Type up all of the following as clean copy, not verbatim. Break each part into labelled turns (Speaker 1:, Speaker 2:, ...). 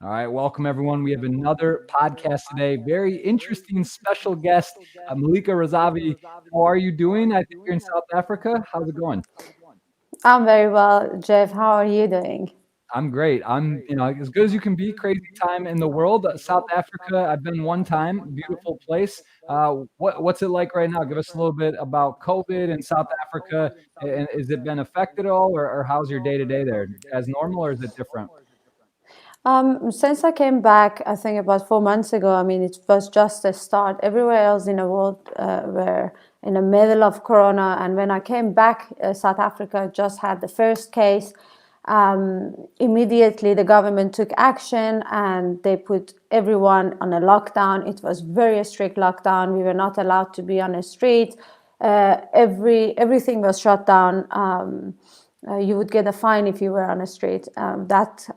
Speaker 1: All right, welcome everyone. We have another podcast today. Very interesting special guest, Malika Razavi. How are you doing? I think you're in South Africa. How's it going?
Speaker 2: I'm very well, Jeff. How are you doing?
Speaker 1: I'm great. I'm, as good as you can be. Crazy time in the world. South Africa. I've been one time. Beautiful place. What's it like right now? Give us a little bit about COVID in South Africa. And is it been affected at all, or how's your day to day there? As normal, or is it different?
Speaker 2: Since I came back, I think about 4 months ago, I mean, it was just a start. Everywhere else in the world were in the middle of Corona. And when I came back, South Africa just had the first case. Immediately, the government took action and they put everyone on a lockdown. It was very strict lockdown. We were not allowed to be on the street. Everything was shut down. You would get a fine if you were on the street. That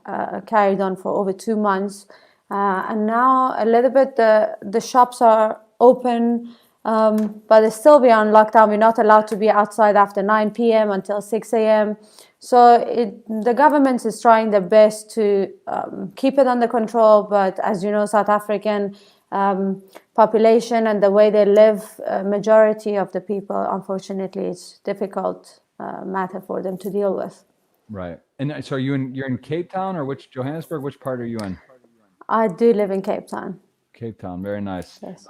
Speaker 2: carried on for over 2 months. And now a little bit the shops are open, but they still be on lockdown. We're not allowed to be outside after 9 p.m. until 6 a.m. So the government is trying their best to keep it under control. But as you know, South African population and the way they live, majority of the people, unfortunately, it's difficult matter for them to deal with.
Speaker 1: Right. And so you're in Cape Town, or which Johannesburg? Which part are you in?
Speaker 2: I do live in Cape Town.
Speaker 1: Cape Town, very nice.
Speaker 2: Yes.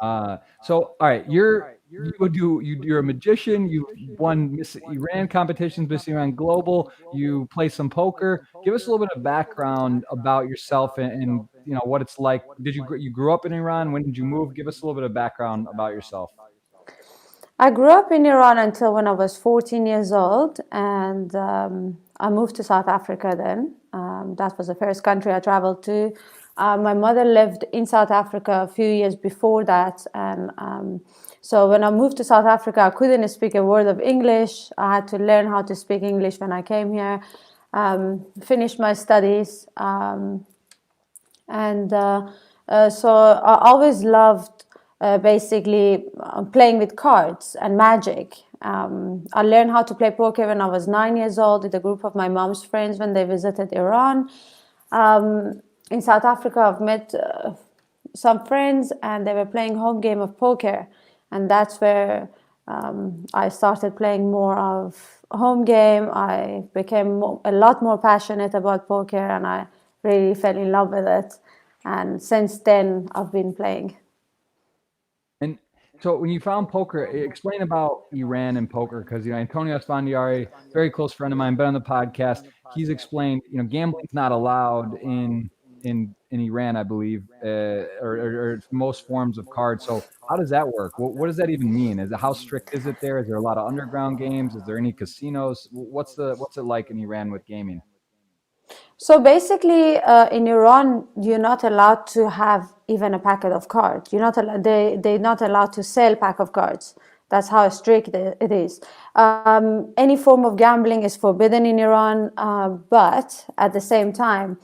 Speaker 1: So all right, you're a magician. You won Miss Iran competitions, Miss Iran Global. You play some poker. Give us a little bit of background about yourself and what it's like. You grew up in Iran? When did you move? Give us a little bit of background about yourself.
Speaker 2: I grew up in Iran until when I was 14 years old, and I moved to South Africa then. That was the first country I traveled to. My mother lived in South Africa a few years before that, and so when I moved to South Africa, I couldn't speak a word of English. I had to learn how to speak English when I came here. Finished my studies, and so I always loved basically playing with cards and magic. I learned how to play poker when I was 9 years old with a group of my mom's friends when they visited Iran. In South Africa, I've met some friends and they were playing home game of poker. And that's where I started playing more of home game. I became a lot more passionate about poker and I really fell in love with it. And since then, I've been playing.
Speaker 1: And so when you found poker, explain about Iran and poker, because Antonio Esfandiari, very close friend of mine, been on the podcast. He's explained gambling's not allowed in Iran, I believe, or most forms of cards. So how does that work? What does that even mean? How strict is it there? Is there a lot of underground games? Is there any casinos? What's it like in Iran with gaming?
Speaker 2: So basically, in Iran, you're not allowed to have even a packet of cards. You're not they're not allowed to sell pack of cards. That's how strict it is. Any form of gambling is forbidden in Iran, but at the same time,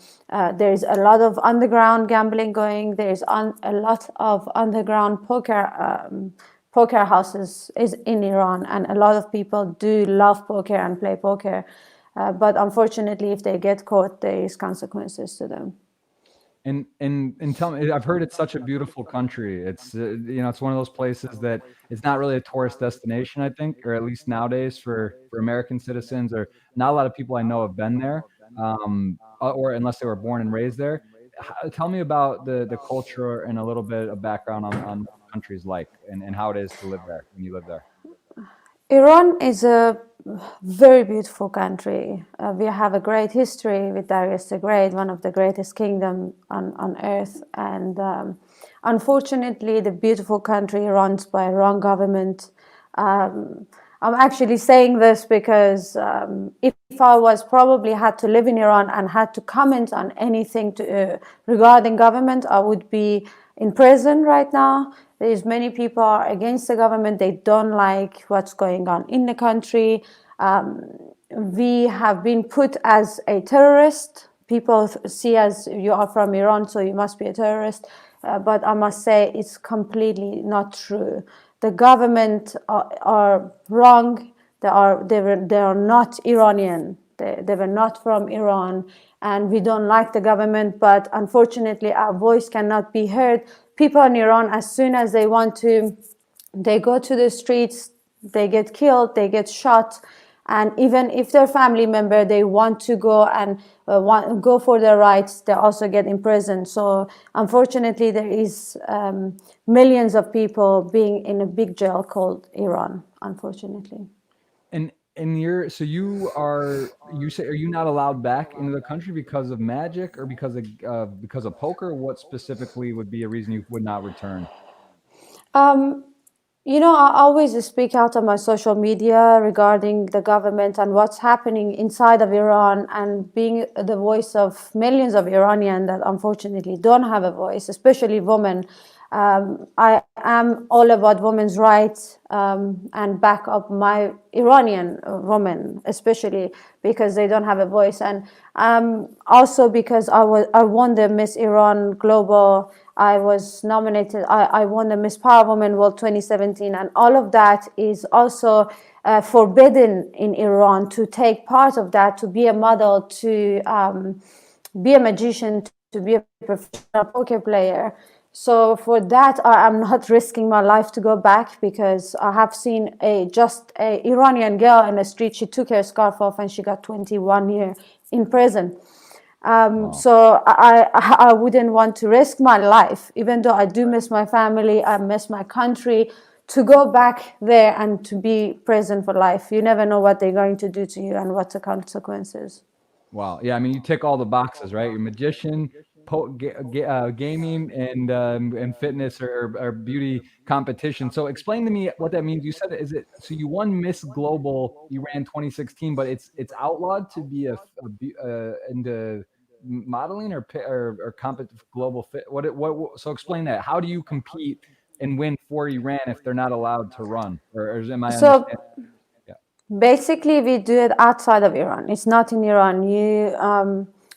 Speaker 2: there's a lot of underground gambling going. There's a lot of underground poker houses is in Iran, and a lot of people do love poker and play poker. But unfortunately, if they get caught, there is consequences to them.
Speaker 1: And tell me, I've heard it's such a beautiful country. It's it's one of those places that it's not really a tourist destination, I think, or at least nowadays for American citizens, or not a lot of people I know have been there, or unless they were born and raised there. Tell me about the culture and a little bit of background on what the country's like and how it is to live there when you live there.
Speaker 2: Iran is a very beautiful country. We have a great history with Darius the Great, one of the greatest kingdoms on earth. And unfortunately, the beautiful country runs by a wrong government. I'm actually saying this because if I was probably had to live in Iran and had to comment on anything regarding government, I would be in prison right now. There's many people are against the government. They don't like what's going on in the country. We have been put as a terrorist. People see as you are from Iran, so you must be a terrorist. But I must say it's completely not true. The government are wrong. They are not Iranian. They were not from Iran, and we don't like the government, but unfortunately our voice cannot be heard. People in Iran, as soon as they want to, they go to the streets, they get killed, they get shot, and even if their family member, they want to go and go for their rights, they also get imprisoned. So unfortunately, there is millions of people being in a big jail called Iran, unfortunately.
Speaker 1: And you're so you say, are you not allowed back into the country because of magic or because of poker? What specifically would be a reason you would not return?
Speaker 2: You know, I always speak out on my social media regarding the government and what's happening inside of Iran, and being the voice of millions of Iranians that unfortunately don't have a voice, especially women. I am all about women's rights, and back up my Iranian women, especially because they don't have a voice. And also because I won the Miss Iran Global. I was nominated. I won the Miss Power Woman World 2017, and all of that is also forbidden in Iran. To take part of that, to be a model, to be a magician, to be a professional poker player. So for that, I'm not risking my life to go back, because I have seen just a Iranian girl in the street. She took her scarf off and she got 21 years in prison.
Speaker 1: Wow.
Speaker 2: So I wouldn't want to risk my life, even though I do miss my family, I miss my country, to go back there and to be prison for life. You never know what they're going to do to you and what the consequences.
Speaker 1: Wow. Yeah, I mean, you tick all the boxes, right? You're a magician, gaming, and fitness or beauty competition. So explain to me what that means. You said, is it so you won Miss Global Iran 2016, but it's outlawed to be into modeling or global fit. What? So explain that. How do you compete and win for Iran if they're not allowed to run? Or am I
Speaker 2: So
Speaker 1: understanding? Yeah.
Speaker 2: basically, we do it outside of Iran. It's not in Iran.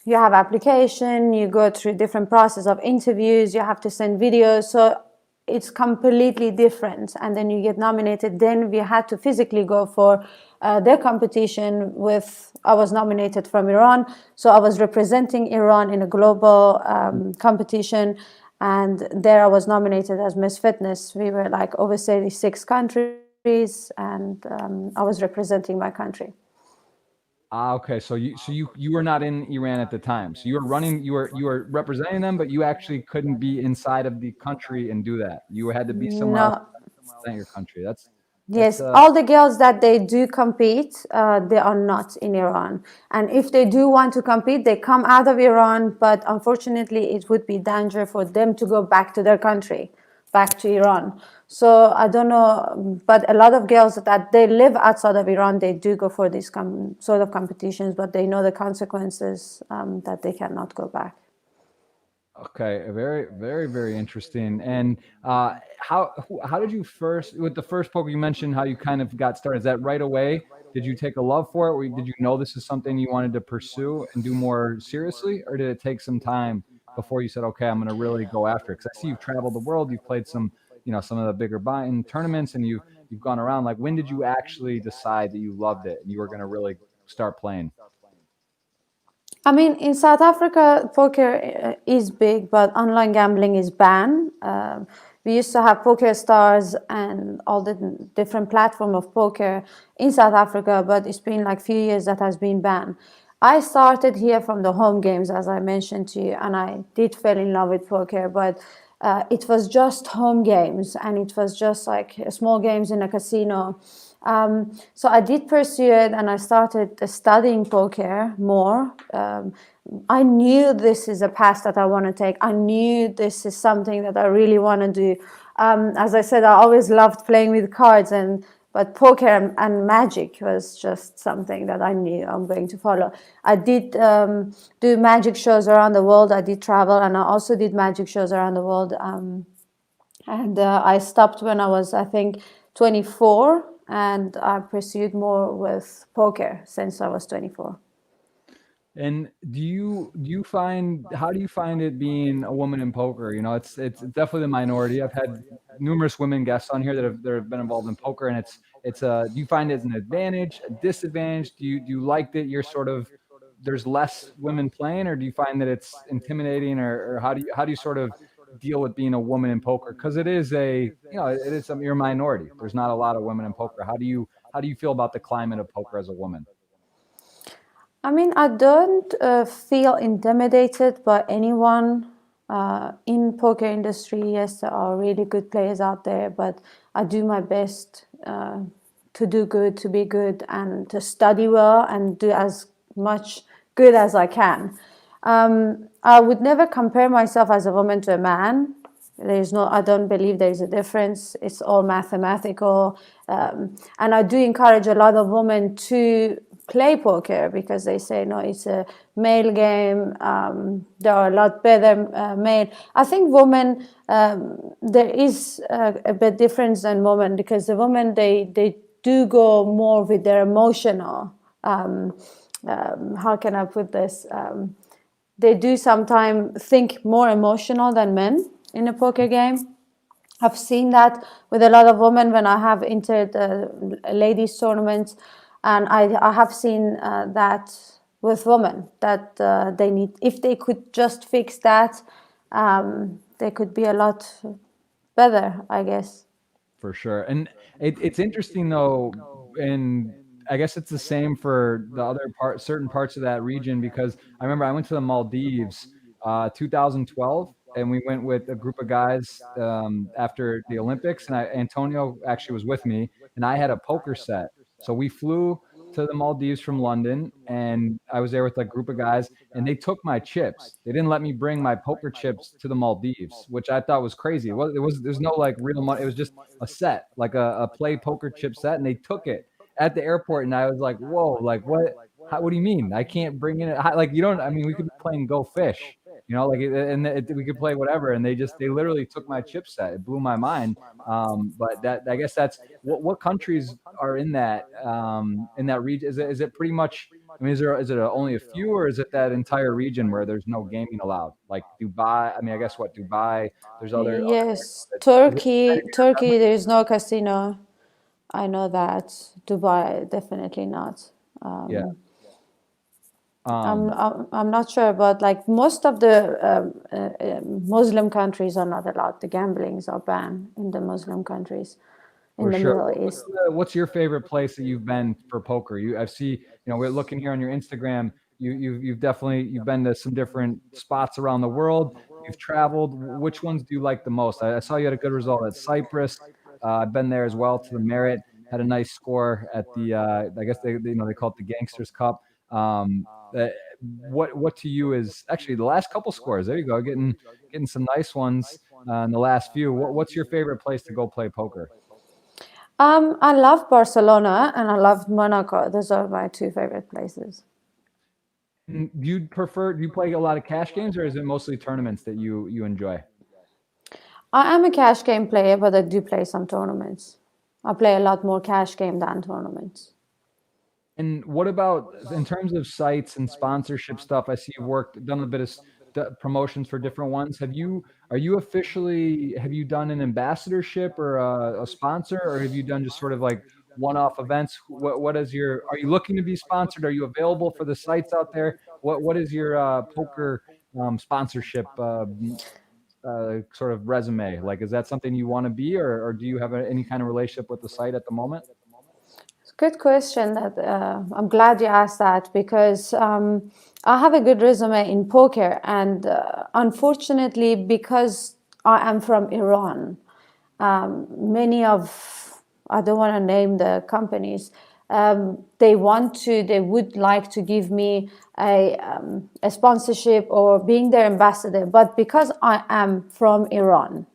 Speaker 2: You have application, you go through different process of interviews, you have to send videos. So it's completely different. And then you get nominated. Then we had to physically go for their competition with, I was nominated from Iran. So I was representing Iran in a global competition. And there I was nominated as Miss Fitness. We were like over 36 countries, and I was representing my country.
Speaker 1: Okay. So you were not in Iran at the time. So you were running, you were representing them, but you actually couldn't be inside of the country and do that. You had to be somewhere else
Speaker 2: No,
Speaker 1: to represent your country. That's
Speaker 2: yes, all the girls that they do compete, they are not in Iran. And if they do want to compete, they come out of Iran, but unfortunately it would be danger for them to go back to their country, back to Iran. So I don't know, but a lot of girls that they live outside of Iran, they do go for these sort of competitions, but they know the consequences, that they cannot go back.
Speaker 1: Okay, very, very, very interesting. And how did you first, with the first poker, you mentioned how you kind of got started? Is that right away? Did you take a love for it? Or did you know this is something you wanted to pursue and do more seriously, or did it take some time before you said, okay, I'm going to really go after it? Because I see you've traveled the world, you've played some of the bigger buy-in tournaments, and you've gone around. Like, when did you actually decide that you loved it and you were going to really start playing?
Speaker 2: I mean, in South Africa, poker is big, but online gambling is banned. We used to have Poker Stars and all the different platform of poker in South Africa, but it's been like few years that has been banned. I started here from the home games, as I mentioned to you, and I did fall in love with poker, but it was just home games, and it was just like small games in a casino. So I did pursue it, and I started studying poker more. I knew this is a path that I want to take. I knew this is something that I really want to do. As I said, I always loved playing with cards, but poker and magic was just something that I knew I'm going to follow. I did do magic shows around the world. I did travel, and I also did magic shows around the world. And I stopped when I was, I think, 24, and I pursued more with poker since I was 24.
Speaker 1: And do you find how do you find it being a woman in poker? You know, it's definitely the minority. I've had numerous women guests on here that have been involved in poker, and it's do you find it as an advantage, a disadvantage? Do you like that you're sort of there's less women playing, or do you find that it's intimidating, or how do you sort of deal with being a woman in poker? Because it is it is you're a minority. There's not a lot of women in poker. How do you feel about the climate of poker as a woman?
Speaker 2: I mean, I don't feel intimidated by anyone in poker industry. Yes, there are really good players out there, but I do my best to do good, to be good, and to study well and do as much good as I can. I would never compare myself as a woman to a man. I don't believe there is a difference. It's all mathematical. And I do encourage a lot of women to play poker because they say, no, it's a male game. There are a lot better male. I think women, there is a bit difference than women because the women, they do go more with their emotional, how can I put this? They do sometimes think more emotional than men in a poker game. I've seen that with a lot of women when I have entered ladies tournaments, and I have seen that with women that they need, if they could just fix that, they could be a lot better, I guess.
Speaker 1: For sure. And it's interesting though, and I guess it's the same for the certain parts of that region, because I remember I went to the Maldives 2012, and we went with a group of guys after the Olympics, and Antonio actually was with me, and I had a poker set. So we flew to the Maldives from London, and I was there with a group of guys, and they took my chips. They didn't let me bring my poker chips to the Maldives, which I thought was crazy. There's no like real money. It was just a set, like a play poker chip set, and they took it at the airport, and I was like, whoa, like what? What do you mean? I can't bring in it? Like you don't? I mean, we could be playing Go Fish, like, we could play whatever, and they literally took my chip set. It blew my mind. But that I guess that's what countries are in that region. Is it pretty much? I mean, is it only a few, or is it that entire region where there's no gaming allowed? Like Dubai. I mean, I guess what Dubai. There's other
Speaker 2: Yes,
Speaker 1: is it
Speaker 2: Turkey, there is no casino. I know that. Dubai, definitely not.
Speaker 1: yeah.
Speaker 2: I'm not sure, but like most of the Muslim countries are not allowed. The gamblings are banned in the Muslim countries in
Speaker 1: For
Speaker 2: the
Speaker 1: sure.
Speaker 2: Middle
Speaker 1: What's
Speaker 2: East.
Speaker 1: what's your favorite place that you've been for poker? I see, we're looking here on your Instagram. You've been to some different spots around the world. You've traveled. Which ones do you like the most? I saw you had a good result at Cyprus. I've been there as well to the Merit. Had a nice score at the. I guess they call it the Gangsters Cup. Uh, what to you is actually the last couple scores? There you go, getting some nice ones in the last few. What's your favorite place to go play poker?
Speaker 2: I love Barcelona and I love Monaco. Those are my two favorite places.
Speaker 1: Do you play a lot of cash games, or is it mostly tournaments that you enjoy?
Speaker 2: I am a cash game player, but I do play some tournaments. I play a lot more cash game than tournaments.
Speaker 1: And what about in terms of sites and sponsorship stuff? I see you've done a bit of promotions for different ones. Have you done an ambassadorship or a sponsor, or have you done just sort of like one-off events? Are you looking to be sponsored? Are you available for the sites out there? What is your poker sponsorship sort of resume? Like, is that something you want to be, or do you have any kind of relationship with the site at the moment?
Speaker 2: Good question. That I'm glad you asked that because I have a good resume in poker, and unfortunately, because I am from Iran, many of I don't want to name the companies. They would like to give me a sponsorship or being their ambassador, but because I am from Iran,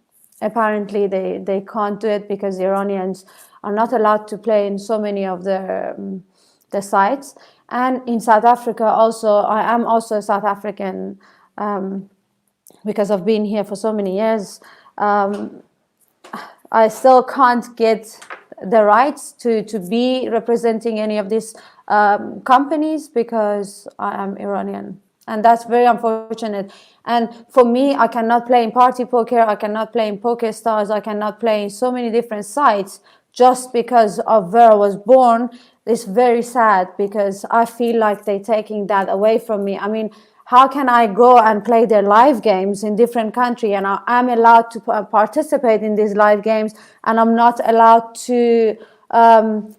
Speaker 2: apparently they can't do it because the Iranians are not allowed to play in so many of the sites. And in South Africa also, I am also South African because I've been here for so many years. I still can't get the rights to be representing any of these companies because I am Iranian. And that's very unfortunate. And for me, I cannot play in Party Poker, I cannot play in PokerStars, I cannot play in so many different sites just because of where I was born. It's very sad because I feel like they're taking that away from me. I mean, how can I go and play their live games in different country, and I'm allowed to participate in these live games, and I'm not allowed to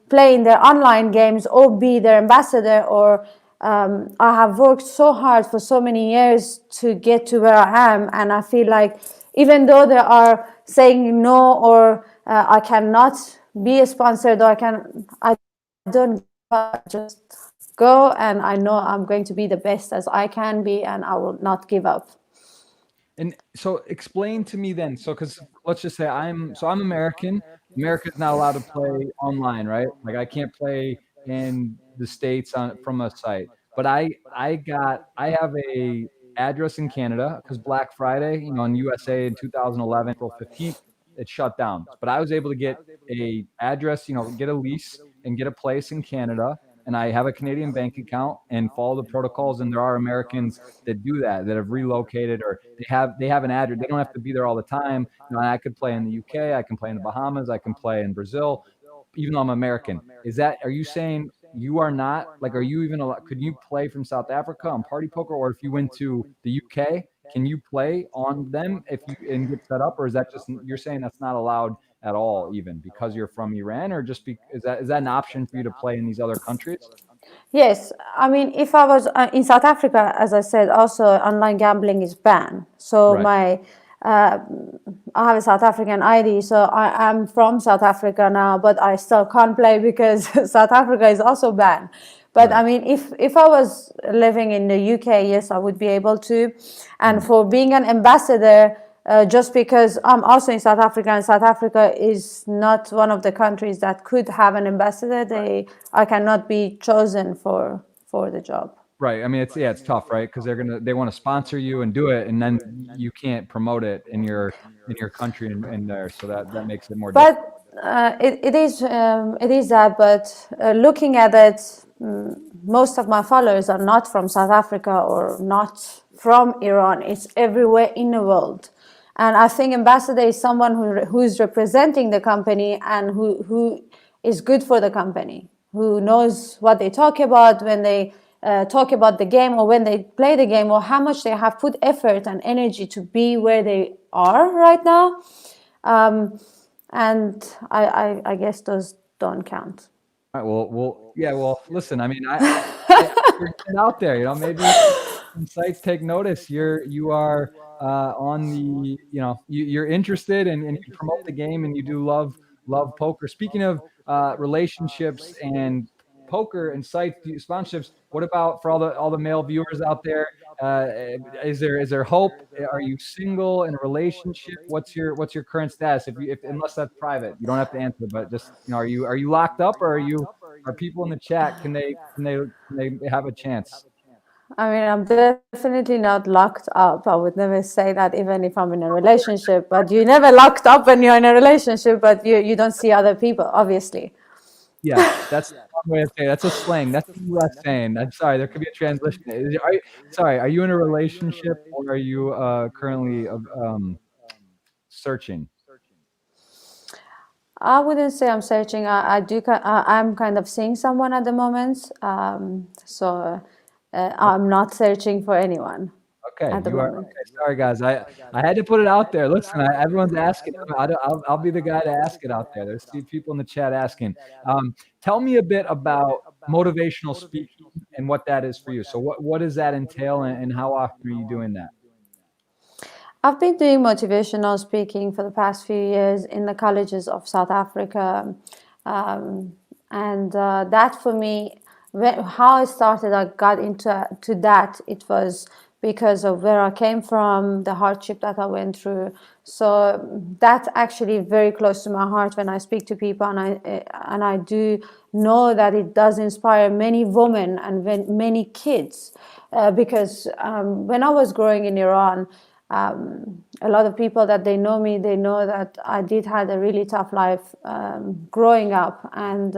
Speaker 2: play in their online games or be their ambassador? Or I have worked so hard for so many years to get to where I am, and I feel like even though they are saying no, or I cannot be a sponsor, though I don't just go, and I know I'm going to be the best as I can be, and I will not give up.
Speaker 1: And so explain to me then, so because let's just say I'm American. America's not allowed to play online, right? Like I can't play in the States from a site. But I have a address in Canada because Black Friday, in USA in 2011, April 15th, it shut down. But I was able to get a address, get a lease and get a place in Canada, and I have a Canadian bank account and follow the protocols. And there are Americans that do that have relocated, or they have an address. They don't have to be there all the time. I could play in the UK, I can play in the Bahamas, I can play in Brazil, even though I'm American. Are you saying you are not, like, are you even allowed, could you play from South Africa on Party Poker, or if you went to the UK, can you play on them if you and get set up, or is that just, you're saying that's not allowed at all, even because you're from Iran, or just is that an option for you to play in these other countries?
Speaker 2: Yes, I mean, if I was in South Africa, as I said, also online gambling is banned. So
Speaker 1: Right.
Speaker 2: I have a South African ID, so I am from South Africa now, but I still can't play because South Africa is also banned. But I
Speaker 1: Right.
Speaker 2: mean, if I was living in the UK, yes, I would be able to. And for being an ambassador, just because I'm also in South Africa, and South Africa is not one of the countries that could have an ambassador, I cannot be chosen for the job.
Speaker 1: Right. I mean, it's tough, right? Because they want to sponsor you and do it, and then you can't promote it in your country and there, so that makes it more difficult.
Speaker 2: But it is that. But looking at it, most of my followers are not from South Africa or not from Iran. It's everywhere in the world, and I think ambassador is someone who is representing the company and who is good for the company, who knows what they talk about when they talk about the game, or when they play the game, or how much they have put effort and energy to be where they are right now. And I guess those don't count.
Speaker 1: All right. Well, yeah. Well, listen. I mean, you're getting out there. Maybe some sites take notice. You are on the. You're interested, and you promote the game, and you do love poker. Speaking of relationships and poker and site sponsorships, what about for all the male viewers out there? Is there hope? Are you single, in a relationship? What's your current status? If unless that's private, you don't have to answer. But just are you locked up, or are people in the chat? Can they have a chance?
Speaker 2: I mean, I'm definitely not locked up. I would never say that, even if I'm in a relationship. But you're never locked up when you're in a relationship, but you don't see other people, obviously.
Speaker 1: Yeah, that's the wrong way to say it. That's a slang. That's a U.S. saying. I'm sorry. There could be a translation. Sorry. Are you in a relationship, or are you currently searching?
Speaker 2: I wouldn't say I'm searching. I'm kind of seeing someone at the moment. So I'm not searching for anyone
Speaker 1: Okay,
Speaker 2: at the
Speaker 1: you are
Speaker 2: moment.
Speaker 1: okay. Sorry, guys. I had to put it out there. Listen, everyone's asking. I'll be the guy to ask it out there. There's people in the chat asking. Tell me a bit about motivational speaking and what that is for you. So what does that entail, and how often are you doing that?
Speaker 2: I've been doing motivational speaking for the past few years in the colleges of South Africa. And that for me, how I started, I got into that. It was because of where I came from, the hardship that I went through. So that's actually very close to my heart when I speak to people, and I do know that it does inspire many women and many kids. Because when I was growing in Iran, a lot of people that they know me, they know that I did had a really tough life growing up, and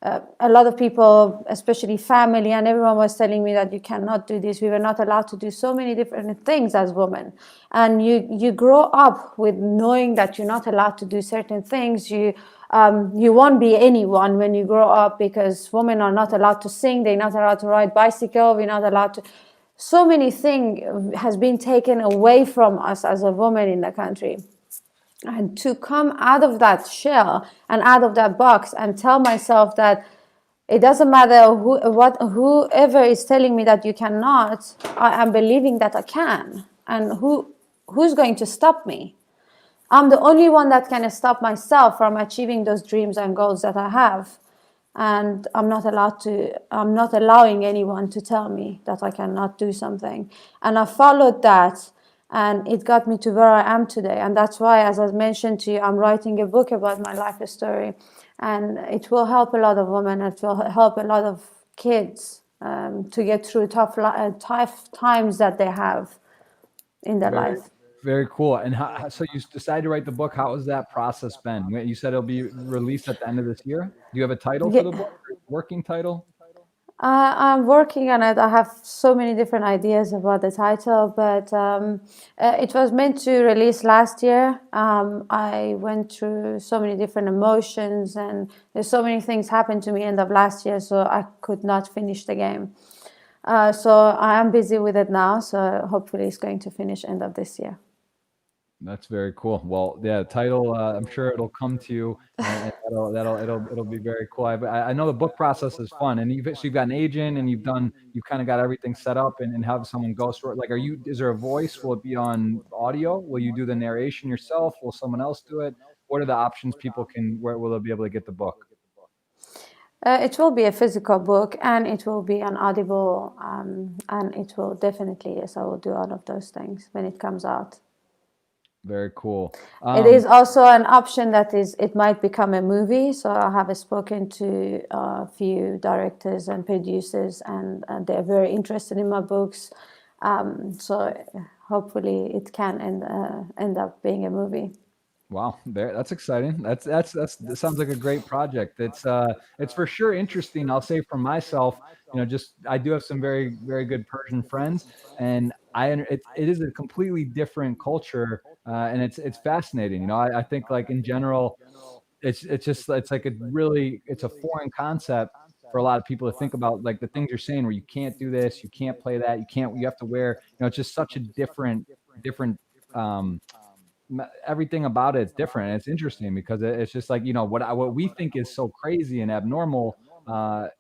Speaker 2: a lot of people, especially family, and everyone was telling me that you cannot do this. We were not allowed to do so many different things as women. And you grow up with knowing that you're not allowed to do certain things. You won't be anyone when you grow up, because women are not allowed to sing, they're not allowed to ride bicycle, we're not allowed to. So many things has been taken away from us as a woman in the country. And to come out of that shell and out of that box and tell myself that it doesn't matter whoever is telling me that you cannot, I am believing that I can. And who's going to stop me? I'm the only one that can stop myself from achieving those dreams and goals that I have. And I'm not allowing anyone to tell me that I cannot do something. And I followed that, and it got me to where I am today. And that's why, as I mentioned to you, I'm writing a book about my life story. And it will help a lot of women. It will help a lot of kids to get through tough times that they have in their life.
Speaker 1: Very cool. And so you decided to write the book. How has that process been? You said it'll be released at the end of this year. Do you have a title for the book? Working title?
Speaker 2: I'm working on it. I have so many different ideas about the title, but it was meant to release last year. I went through so many different emotions, and there's so many things happened to me end of last year, so I could not finish the game. So I am busy with it now, so hopefully it's going to finish end of this year.
Speaker 1: That's very cool. Well, yeah, title. I'm sure it'll come to you, and it'll be very cool. I know the book process is fun, and you've got an agent, and you've kind of got everything set up, and have someone go through it. Like, is there a voice? Will it be on audio? Will you do the narration yourself? Will someone else do it? What are the options people can? Where will they be able to get the book?
Speaker 2: It will be a physical book, and it will be an Audible, and it will definitely, yes, I will do all of those things when it comes out.
Speaker 1: Very cool.
Speaker 2: It is also an option that it might become a movie. So I have spoken to a few directors and producers, and they're very interested in my books. So hopefully it can end up being a movie.
Speaker 1: Wow, that's exciting. That sounds like a great project. It's for sure interesting. I'll say for myself, just I do have some very, very good Persian friends, and it is a completely different culture, and it's fascinating. I think, like, in general, it's like it's a foreign concept for a lot of people to think about, like the things you're saying, where you can't do this, you can't play that, you have to wear, it's just such a different um everything about it's different. And it's interesting because it's just like, what we think is so crazy and abnormal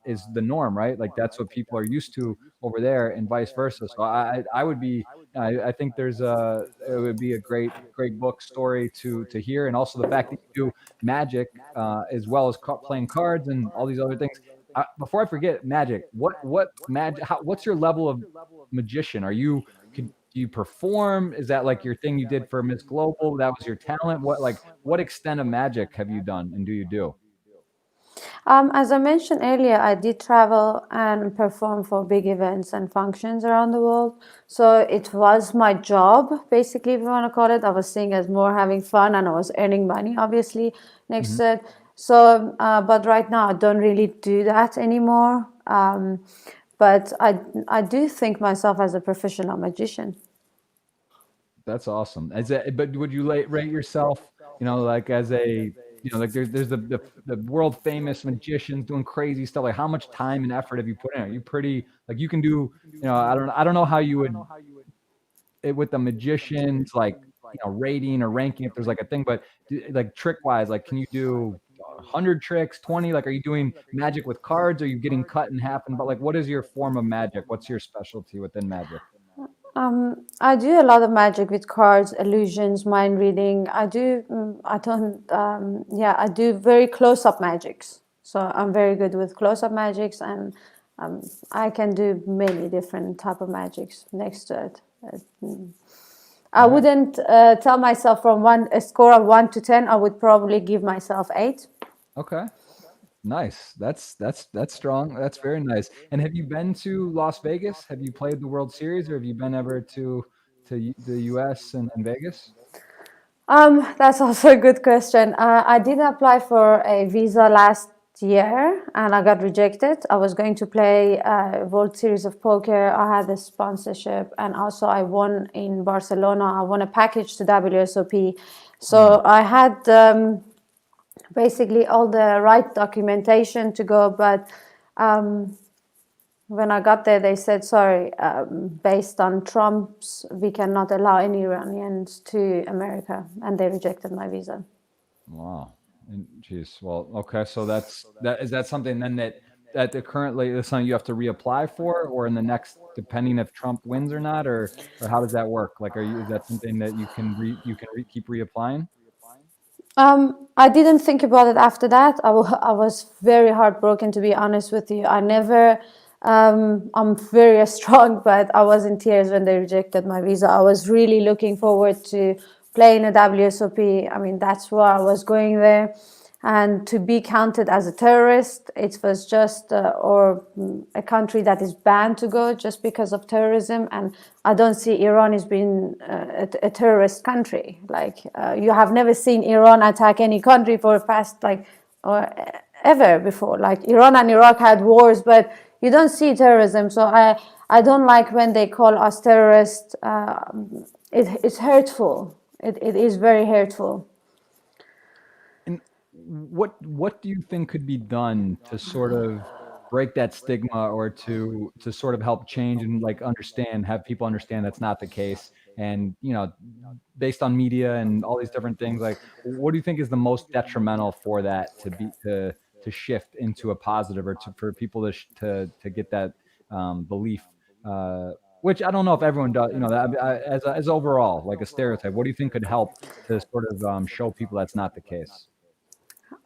Speaker 1: is the norm, right? Like, that's what people are used to over there, and vice versa. So I would be, I think it would be a great book story to hear. And also the fact that you do magic as well as playing cards and all these other things. Before I forget, magic, what magic, what's your level of magician? Do you perform? Is that like your thing you did for Miss Global? That was your talent? What extent of magic have you done, and do you do?
Speaker 2: As I mentioned earlier, I did travel and perform for big events and functions around the world. So it was my job, basically, if you want to call it. I was seeing as more having fun, and I was earning money, obviously, next to it. So, but right now I don't really do that anymore. But I do think myself as a professional magician.
Speaker 1: That's awesome. But would you rate yourself, like, as a, like, there's the world famous magicians doing crazy stuff. Like, how much time and effort have you put in? Are you pretty, like, you can do, I don't know how you would with the magicians, like, rating or ranking, if there's like a thing, but like, trick wise, like, can you do 100 tricks, 20? Like, are you doing magic with cards? Are you getting cut in half? But like, what is your form of magic? What's your specialty within magic?
Speaker 2: I do a lot of magic with cards, illusions, mind reading. I do. I don't. Yeah, I do very close-up magics. So I'm very good with close-up magics, and I can do many different type of magics next to it. I wouldn't tell myself from a score of 1 to 10. I would probably give myself 8.
Speaker 1: Okay. Nice. That's strong. That's very nice. And have you been to Las Vegas? Have you played the World Series, or have you been ever to the US and Vegas?
Speaker 2: That's also a good question. I did apply for a visa last year, and I got rejected. I was going to play a World Series of Poker. I had a sponsorship, and also I won in Barcelona. I won a package to WSOP. So I had basically all the right documentation to go, but when I got there, they said, sorry, based on Trump's, we cannot allow any Iranians to America, and they rejected my visa.
Speaker 1: Wow. And geez, well, okay. So is that something then that currently is something you have to reapply for, or in the next, depending if Trump wins or not, or how does that work? Like, is that something that you can keep reapplying?
Speaker 2: I didn't think about it after that. I was very heartbroken, to be honest with you. I never, I'm very strong, but I was in tears when they rejected my visa. I was really looking forward to playing a WSOP. I mean, that's why I was going there. And to be counted as a terrorist, it was just, or a country that is banned to go just because of terrorism. And I don't see Iran as being a terrorist country. Like, you have never seen Iran attack any country for past, like, or ever before. Like, Iran and Iraq had wars, but you don't see terrorism. So I don't like when they call us terrorists. It's hurtful. It is very hurtful.
Speaker 1: What do you think could be done to sort of break that stigma, or to sort of help change and like have people understand that's not the case? And based on media and all these different things, like, what do you think is the most detrimental for that to shift into a positive, or for people to get that belief? Which I don't know if everyone does. As overall, like a stereotype, what do you think could help to sort of show people that's not the case?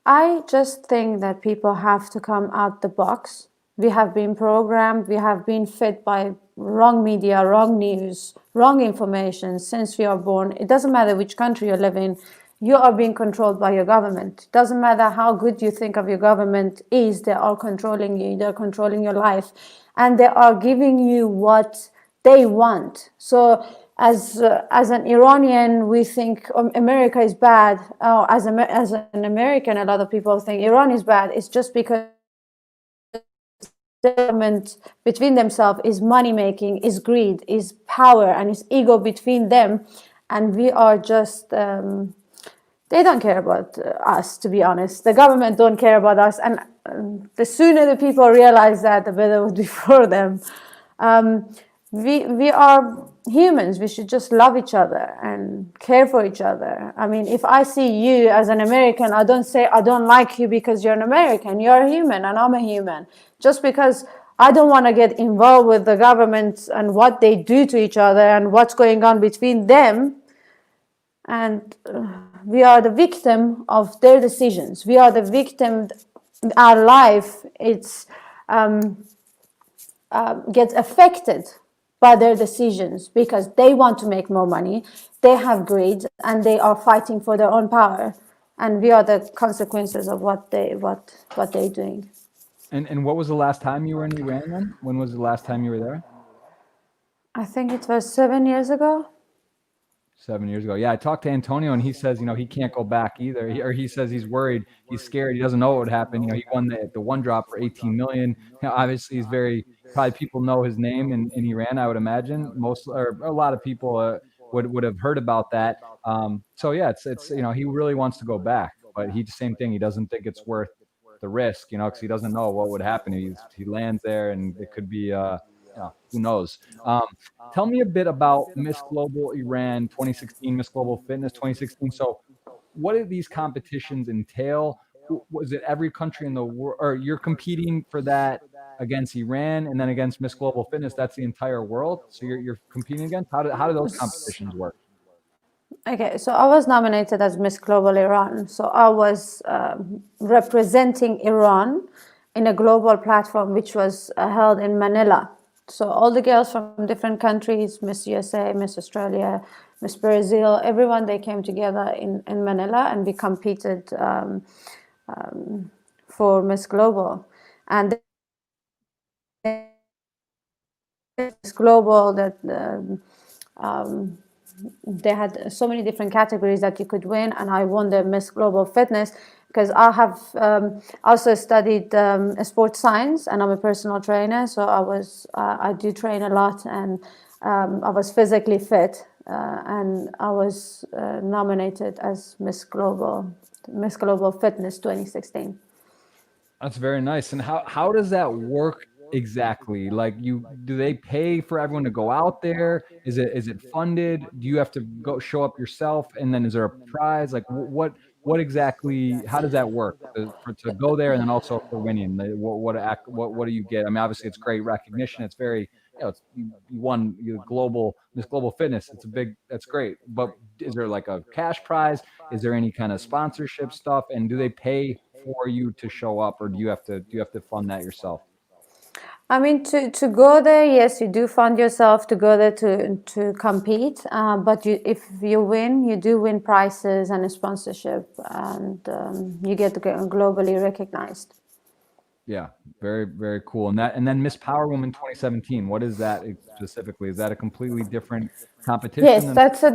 Speaker 2: I just think that people have to come out the box. We have been programmed, we have been fed by wrong media, wrong news, wrong information since we are born. It doesn't matter which country you live in, you are being controlled by your government. It doesn't matter how good you think of your government is, they are controlling you, they're controlling your life, and they are giving you what they want. So as an Iranian, we think America is bad. As an American, a lot of people think Iran is bad. It's just because the government between themselves is money making, is greed, is power, and is ego between them, and we are just. They don't care about us, to be honest. The government don't care about us, and the sooner the people realize that, the better it would be for them. We are humans. We should just love each other and care for each other. I mean, if I see you as an American, I don't say I don't like you because you're an American. You're a human and I'm a human. Just because I don't want to get involved with the government and what they do to each other and what's going on between them. And we are the victim of their decisions. We are the victim. Our life gets affected by their decisions because they want to make more money, they have greed, and they are fighting for their own power, and we are the consequences of what they're doing.
Speaker 1: And what was the last time you were in Iran then? When was the last time you were there?
Speaker 2: I think it was 7 years ago.
Speaker 1: 7 years ago. Yeah, I talked to Antonio, and he says, he can't go back either. He says he's worried, he's scared, he doesn't know what would happen. He won the one drop for 18 million. Obviously, he's probably people know his name in Iran, I would imagine. Most, or a lot of people would have heard about that. So yeah, it's he really wants to go back, but same thing. He doesn't think it's worth the risk, because he doesn't know what would happen. He lands there, and it could be who knows. Tell me a bit about Miss Global Iran 2016, Miss Global Fitness 2016. So what do these competitions entail? Was it every country in the world, or you're competing for that against Iran and then against Miss Global Fitness? That's the entire world. So you're competing against, how do those competitions work?
Speaker 2: Okay, so I was nominated as Miss Global Iran. So I was representing Iran in a global platform which was held in Manila. So all the girls from different countries, Miss USA, Miss Australia, Miss Brazil, everyone, they came together in Manila, and we competed for Miss Global. And Miss Global, that they had so many different categories that you could win, and I won the Miss Global Fitness. because I have also studied sports science, and I'm a personal trainer, so I do train a lot, and I was physically fit, and I was nominated as Miss Global Fitness 2016.
Speaker 1: That's very nice. And how does that work exactly? Like do they pay for everyone to go out there? Is it funded? Do you have to go show up yourself? And then is there a prize? Like what exactly? How does that work to go there and then also for winning? What do you get? I mean, obviously it's great recognition. It's very you won Miss Global Fitness. That's great. But is there like a cash prize? Is there any kind of sponsorship stuff? And do they pay for you to show up, or do you have to fund that yourself?
Speaker 2: I mean, to go there, yes, you do fund yourself to go there to compete. But if you win, you do win prizes and a sponsorship, and you get globally recognized.
Speaker 1: Yeah, very, very cool. And then Miss Power Woman 2017, what is that specifically? Is that a completely different competition?
Speaker 2: Yes, that's a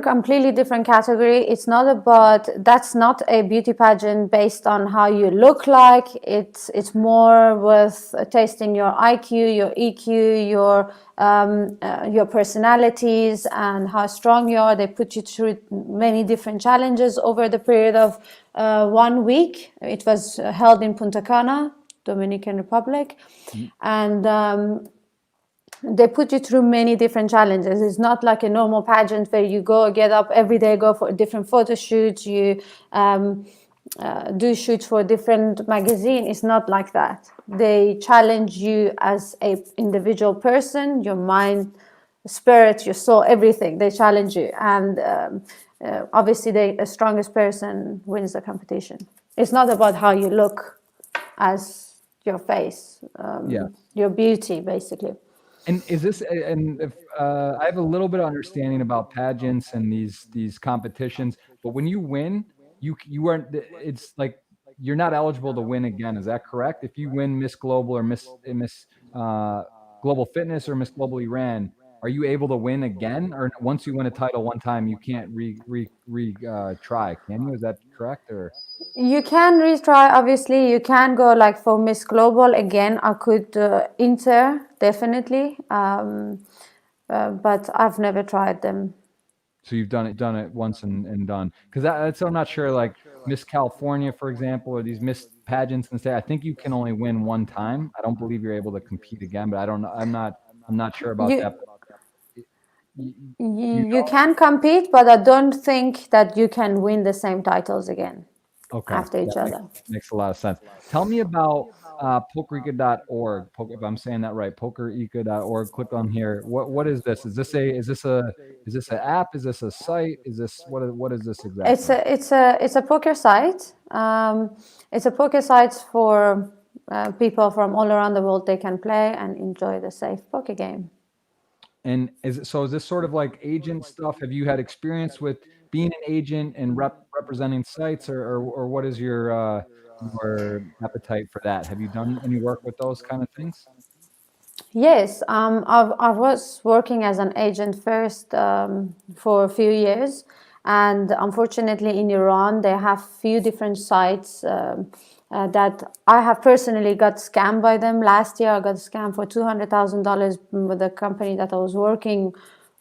Speaker 2: completely different category. That's not a beauty pageant based on how you look like. It's more with testing your IQ, your EQ, your personalities, and how strong you are. They put you through many different challenges over the period of 1 week. It was held in Punta Cana, Dominican Republic, and they put you through many different challenges. It's not like a normal pageant where you get up every day, go for different photo shoots, you do shoots for different magazine. It's not like that. They challenge you as a individual person, your mind, spirit, your soul, everything. They challenge you, and obviously the strongest person wins the competition. It's not about how you look as your face, your beauty, basically.
Speaker 1: And is this, and if I have a little bit of understanding about pageants and these competitions, but when you win, you aren't. It's like you're not eligible to win again. Is that correct? If you win Miss Global or Miss Global Fitness or Miss Global Iran, are you able to win again? Or once you win a title one time, you can't try? Can you? Is that correct? Or
Speaker 2: you can retry. Obviously, you can go like for Miss Global again. I could enter definitely, but I've never tried them.
Speaker 1: So you've done it once and done. Because that's, I'm not sure, like Miss California, for example, or these Miss pageants and say, I think you can only win one time. I don't believe you're able to compete again, but I don't know. I'm not sure about that.
Speaker 2: You can compete, but I don't think that you can win the same titles again.
Speaker 1: Okay.
Speaker 2: After each other.
Speaker 1: Makes a lot of sense. Tell me about Pokereek.org. If I'm saying that right, Pokereek.org. Click on here. What is this? Is this an app? Is this a site? Is this what is this exactly?
Speaker 2: It's a poker site. It's a poker site for people from all around the world. They can play and enjoy the safe poker game.
Speaker 1: And is this sort of like agent stuff? Have you had experience with being an agent and representing sites, or what is your appetite for that? Have you done any work with those kind of things?
Speaker 2: Yes, I was working as an agent first for a few years, and unfortunately in Iran they have few different sites that I have personally got scammed by them. Last year I got scammed for $200,000 with a company that I was working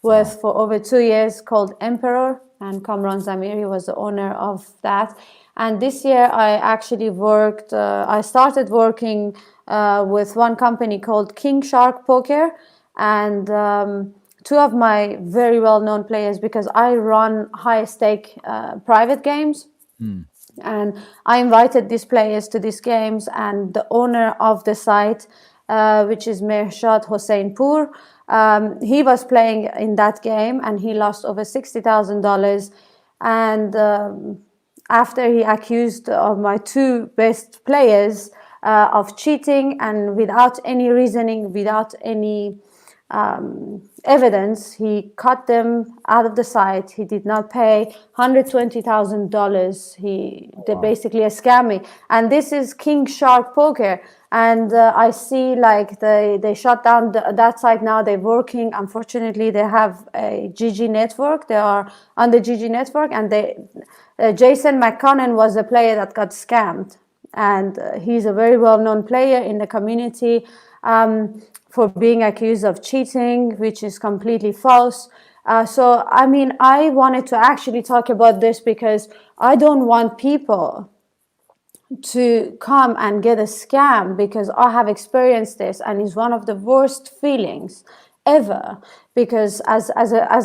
Speaker 2: with for over 2 years called Emperor, and Kamran Zamiri was the owner of that. And this year I actually I started working with one company called King Shark Poker, and two of my very well-known players, because I run high-stake private games. And I invited these players to these games, and the owner of the site, which is Mehshad Hoseinpur, he was playing in that game and he lost over $60,000. And after he accused my two best players of cheating, and without any reasoning, without any evidence. He cut them out of the site. He did not pay $120,000. They're
Speaker 1: Wow.
Speaker 2: basically a scamming. And this is King Shark Poker. And I see like they shut down that site now. They're working. Unfortunately, they have a GG network. They are on the GG network, and Jason McConnell was a player that got scammed, and he's a very well-known player in the community. For being accused of cheating, which is completely false. So, I mean, I wanted to actually talk about this because I don't want people to come and get a scam, because I have experienced this, and it's one of the worst feelings ever, because as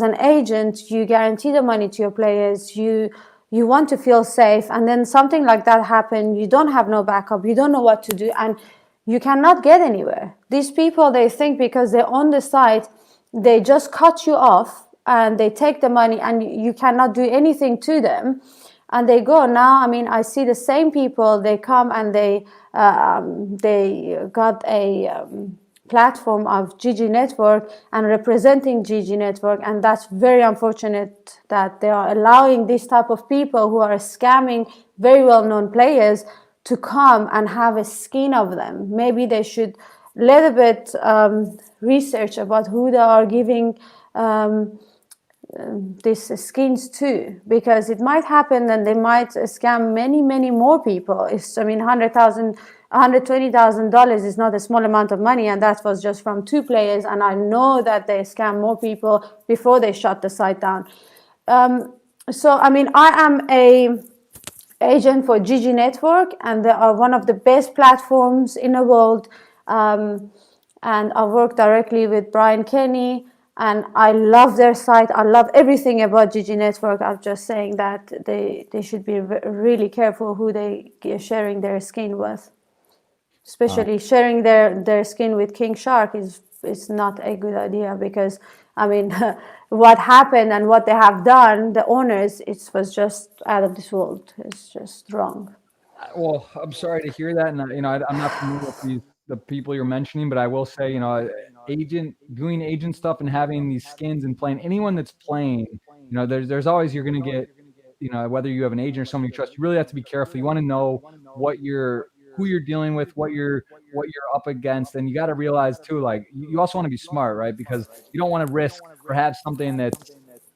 Speaker 2: an agent, you guarantee the money to your players, you want to feel safe, and then something like that happen, you don't have no backup, you don't know what to do, and you cannot get anywhere. These people, they think because they're on the site, they just cut you off and they take the money and you cannot do anything to them, and they go. Now, I mean, I see the same people, they come and they got a platform of GG Network and representing GG Network, and that's very unfortunate that they are allowing this type of people who are scamming very well-known players to come and have a skin of them. Maybe they should little bit research about who they are giving these skins to, because it might happen and they might scam many more people. I mean, $120,000 is not a small amount of money, and that was just from 2 players, and I know that they scam more people before they shut the site down. So I mean, I am a agent for GG Network, and they are one of the best platforms in the world. And I work directly with Brian Kenny, and I love their site. I love everything about GG Network. I'm just saying that they should be really careful who they are sharing their skin with. Especially sharing their skin with King Shark is not a good idea, because I mean, what happened and what they have done, the owners, it was just out of this world. It's just wrong.
Speaker 1: Well, I'm sorry to hear that, and I'm not familiar with the people you're mentioning, but I will say, doing agent stuff and having these skins and playing, anyone that's playing, there's always, you're going to get, whether you have an agent or someone you trust, you really have to be careful. You want to know who you're dealing with, what you're up against, and you got to realize too, like, you also want to be smart, right? Because you don't want to risk perhaps something that's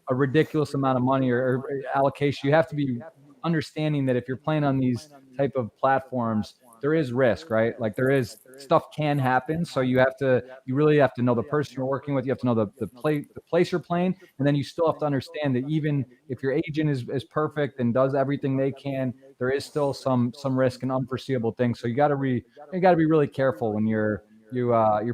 Speaker 1: a ridiculous amount of money or allocation. You have to be understanding that if you're playing on these type of platforms, there is risk, right? Like, there is stuff can happen. So you really have to know the person you're working with. You have to know the place you're playing. And then you still have to understand that even if your agent is perfect and does everything they can, there is still some risk and unforeseeable things. So you got to be really careful when you're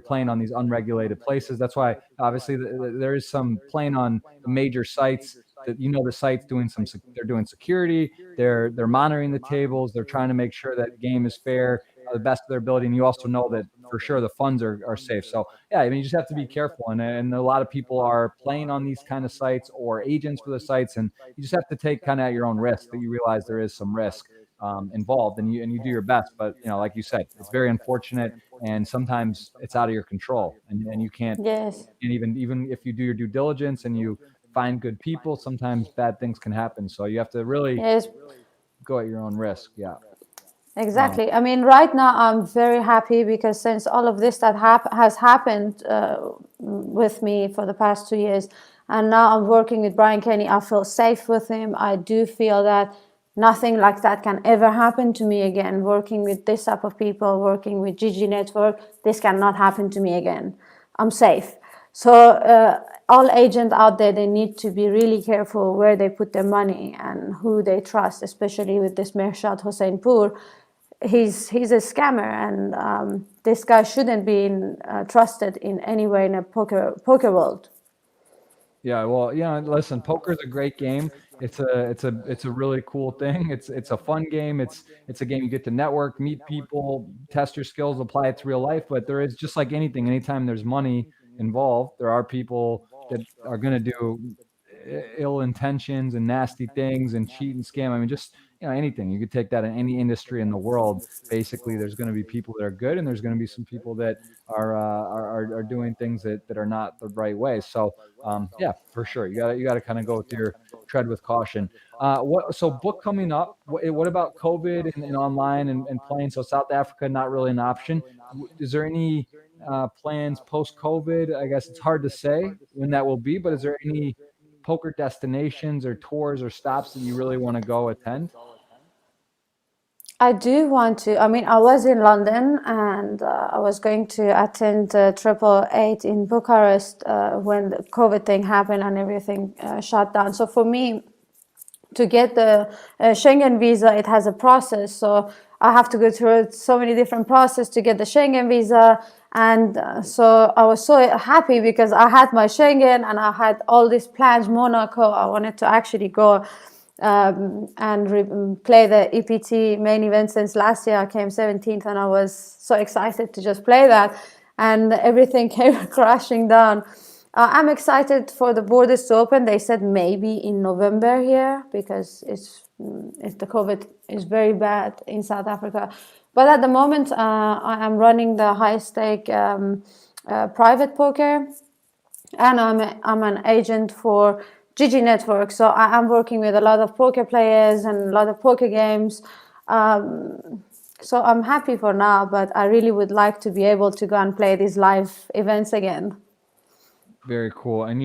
Speaker 1: playing on these unregulated places. That's why obviously there is some playing on the major sites that, the site's they're doing security, they're monitoring the tables, they're trying to make sure that game is fair, the best of their ability, and you also know that for sure the funds are safe. So yeah, I mean, you just have to be careful, and a lot of people are playing on these kind of sites or agents for the sites, and you just have to take kind of at your own risk, that you realize there is some risk involved, and you do your best. But like you said, it's very unfortunate, and sometimes it's out of your control, and you can't.
Speaker 2: Yes.
Speaker 1: And even if you do your due diligence and you find good people, sometimes bad things can happen. So you have to really
Speaker 2: Yes.
Speaker 1: go at your own risk. Yeah.
Speaker 2: Exactly. I mean, right now I'm very happy, because since all of this that has happened with me for the past 2 years, and now I'm working with Brian Kenny, I feel safe with him. I do feel that nothing like that can ever happen to me again. Working with this type of people, working with GG Network, this cannot happen to me again. I'm safe. So all agents out there, they need to be really careful where they put their money and who they trust, especially with this Mershad Hossein-Pur. He's a scammer, and this guy shouldn't be trusted in any way in a poker world.
Speaker 1: Yeah, well, listen, poker is a great game. It's a really cool thing. It's a fun game. It's a game you get to network, meet people, test your skills, apply it to real life. But there is, just like anything, anytime there's money involved, there are people that are going to do ill intentions and nasty things and cheat and scam. I mean, just anything. You could take that in any industry in the world. Basically, there's going to be people that are good, and there's going to be some people that are doing things that are not the right way. So yeah, for sure, you gotta kind of go with your tread with caution. So book coming up. What about COVID and online and playing? So South Africa, not really an option. Is there any plans post COVID? I guess it's hard to say when that will be, but is there any poker destinations or tours or stops that you really want to go attend?
Speaker 2: I do want to. I mean, I was in London and I was going to attend Triple Eight in Bucharest when the COVID thing happened and everything shut down. So for me, to get the Schengen visa, it has a process. So I have to go through so many different processes to get the Schengen visa. And so I was so happy because I had my Schengen and I had all these plans. Monaco, I wanted to actually go and play the EPT main event since last year. I came 17th and I was so excited to just play that. And everything came crashing down. I'm excited for the borders to open. They said maybe in November here because if the COVID is very bad in South Africa. But at the moment, I am running the high stake private poker, and I'm an agent for GG Network. So I am working with a lot of poker players and a lot of poker games. So I'm happy for now, but I really would like to be able to go and play these live events again.
Speaker 1: Very cool. And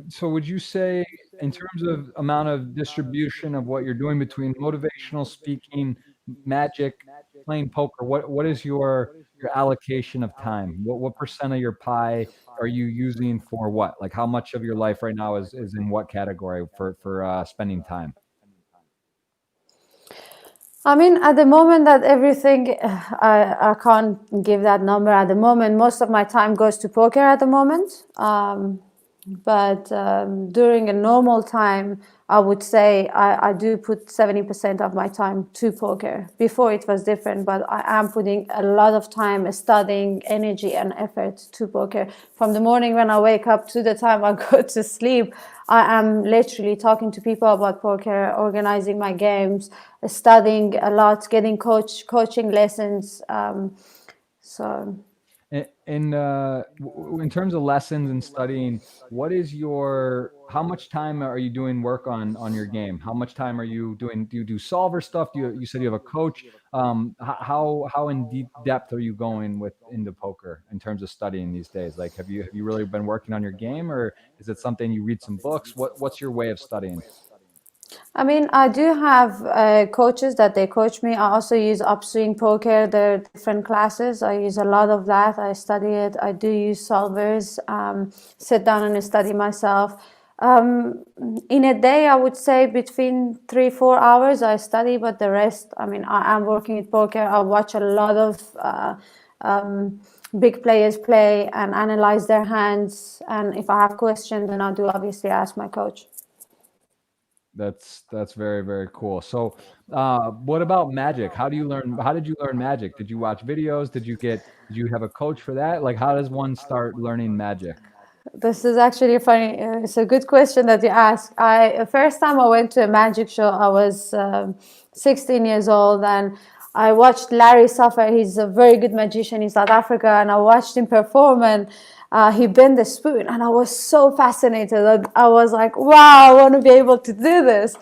Speaker 1: so would you say, in terms of amount of distribution of what you're doing between motivational speaking, magic, playing poker, what is your allocation of time? What percent of your pie are you using for what? Like how much of your life right now is in what category for spending time?
Speaker 2: I mean, at the moment that everything, I can't give that number at the moment. Most of my time goes to poker at the moment. But during a normal time, I would say I do put 70% of my time to poker. Before it was different, but I am putting a lot of time studying, energy and effort to poker. From the morning when I wake up to the time I go to sleep, I am literally talking to people about poker, organizing my games, studying a lot, getting coaching lessons. So
Speaker 1: In terms of lessons and studying, how much time are you doing work on your game? How much time are you doing? Do you do solver stuff? You said you have a coach. How in deep depth are you going into poker in terms of studying these days? Like, have you really been working on your game, or is it something you read some books? What's your way of studying?
Speaker 2: I mean, I do have coaches that they coach me. I also use Upswing Poker. There are different classes. I use a lot of that. I study it. I do use solvers, sit down and study myself. In a day, I would say between 3-4 hours I study, but the rest, I mean, I am working with poker. I watch a lot of big players play and analyze their hands. And if I have questions, then I do obviously ask my coach.
Speaker 1: That's very, very cool. So, what about magic? How did you learn magic? Did you watch videos? Did you have a coach for that? Like, how does one start learning magic?
Speaker 2: This is actually funny. It's a good question that you ask. First time I went to a magic show, I was 16 years old, and I watched Larry Suffer. He's a very good magician in South Africa, and I watched him perform, and he bent the spoon, and I was so fascinated. I was like, wow, I want to be able to do this.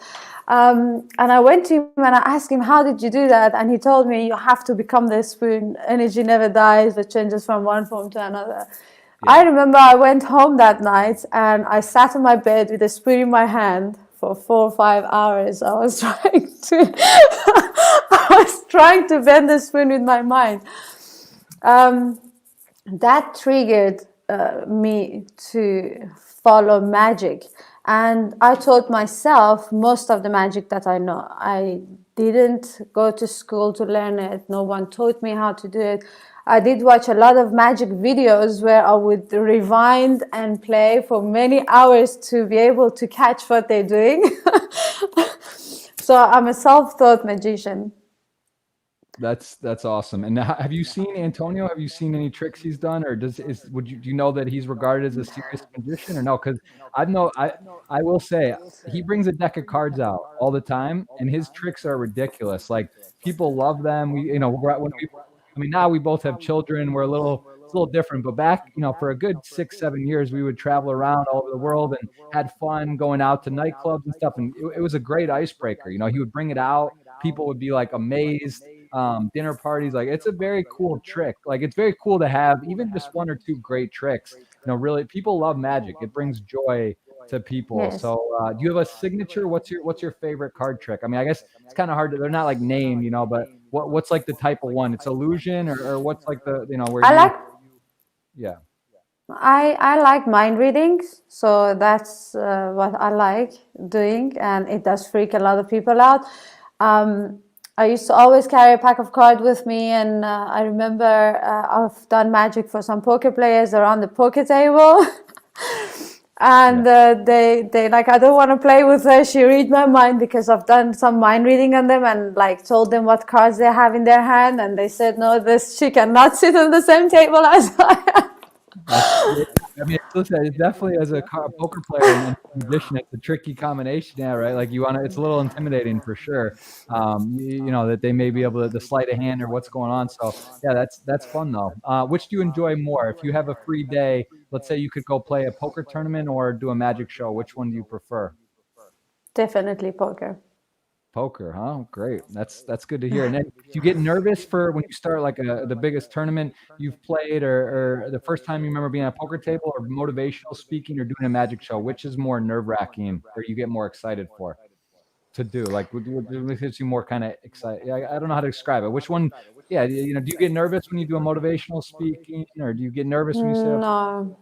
Speaker 2: And I went to him and I asked him, how did you do that? And he told me, you have to become the spoon. Energy never dies, but changes from one form to another. I remember I went home that night and I sat on my bed with a spoon in my hand for 4 or 5 hours. I was trying to bend the spoon with my mind. That triggered me to follow magic. And I taught myself most of the magic that I know. I didn't go to school to learn it. No one taught me how to do it. I did watch a lot of magic videos where I would rewind and play for many hours to be able to catch what they're doing. So I'm a self-taught magician.
Speaker 1: That's awesome. And have you seen Antonio? Have you seen any tricks he's done, or do you know that he's regarded as a serious magician or no? Because I will say he brings a deck of cards out all the time, and his tricks are ridiculous. Like people love them. I mean, now we both have children. It's a little different. But back, for a good 6, 7 years, we would travel around all over the world and had fun going out to nightclubs and stuff. And it was a great icebreaker. He would bring it out. People would be like amazed. Dinner parties, like it's a very cool trick. Like it's very cool to have even just one or two great tricks. Really, people love magic. It brings joy to people.
Speaker 2: Yes.
Speaker 1: So, do you have a signature? What's your favorite card trick? I mean, I guess it's kind of hard to. They're not like named, but what's like the type of one? It's illusion, or what's like the where
Speaker 2: I
Speaker 1: you?
Speaker 2: like
Speaker 1: Yeah.
Speaker 2: I like mind readings, so that's what I like doing, and it does freak a lot of people out. I used to always carry a pack of cards with me, and I remember I've done magic for some poker players around the poker table. And they like, I don't want to play with her. She read my mind, because I've done some mind reading on them and like told them what cards they have in their hand, and they said, no, she cannot sit on the same table as I am.
Speaker 1: I mean, listen, it's definitely as a poker player and magician, it's a tricky combination, yeah, right? Like it's a little intimidating for sure. That they may be able to sleight a hand or what's going on. So yeah, that's fun though. Which do you enjoy more? If you have a free day, let's say you could go play a poker tournament or do a magic show, which one do you prefer?
Speaker 2: Definitely poker.
Speaker 1: Poker, huh? Great. That's good to hear. And then do you get nervous for when you start like the biggest tournament you've played, or the first time you remember being at a poker table, or motivational speaking, or doing a magic show? Which is more nerve-wracking, or you get more excited for to do? Like, what gets you more kind of excited? I don't know how to describe it. Which one? Yeah, do you get nervous when you do a motivational speaking, or do you get nervous when you sit up?
Speaker 2: No,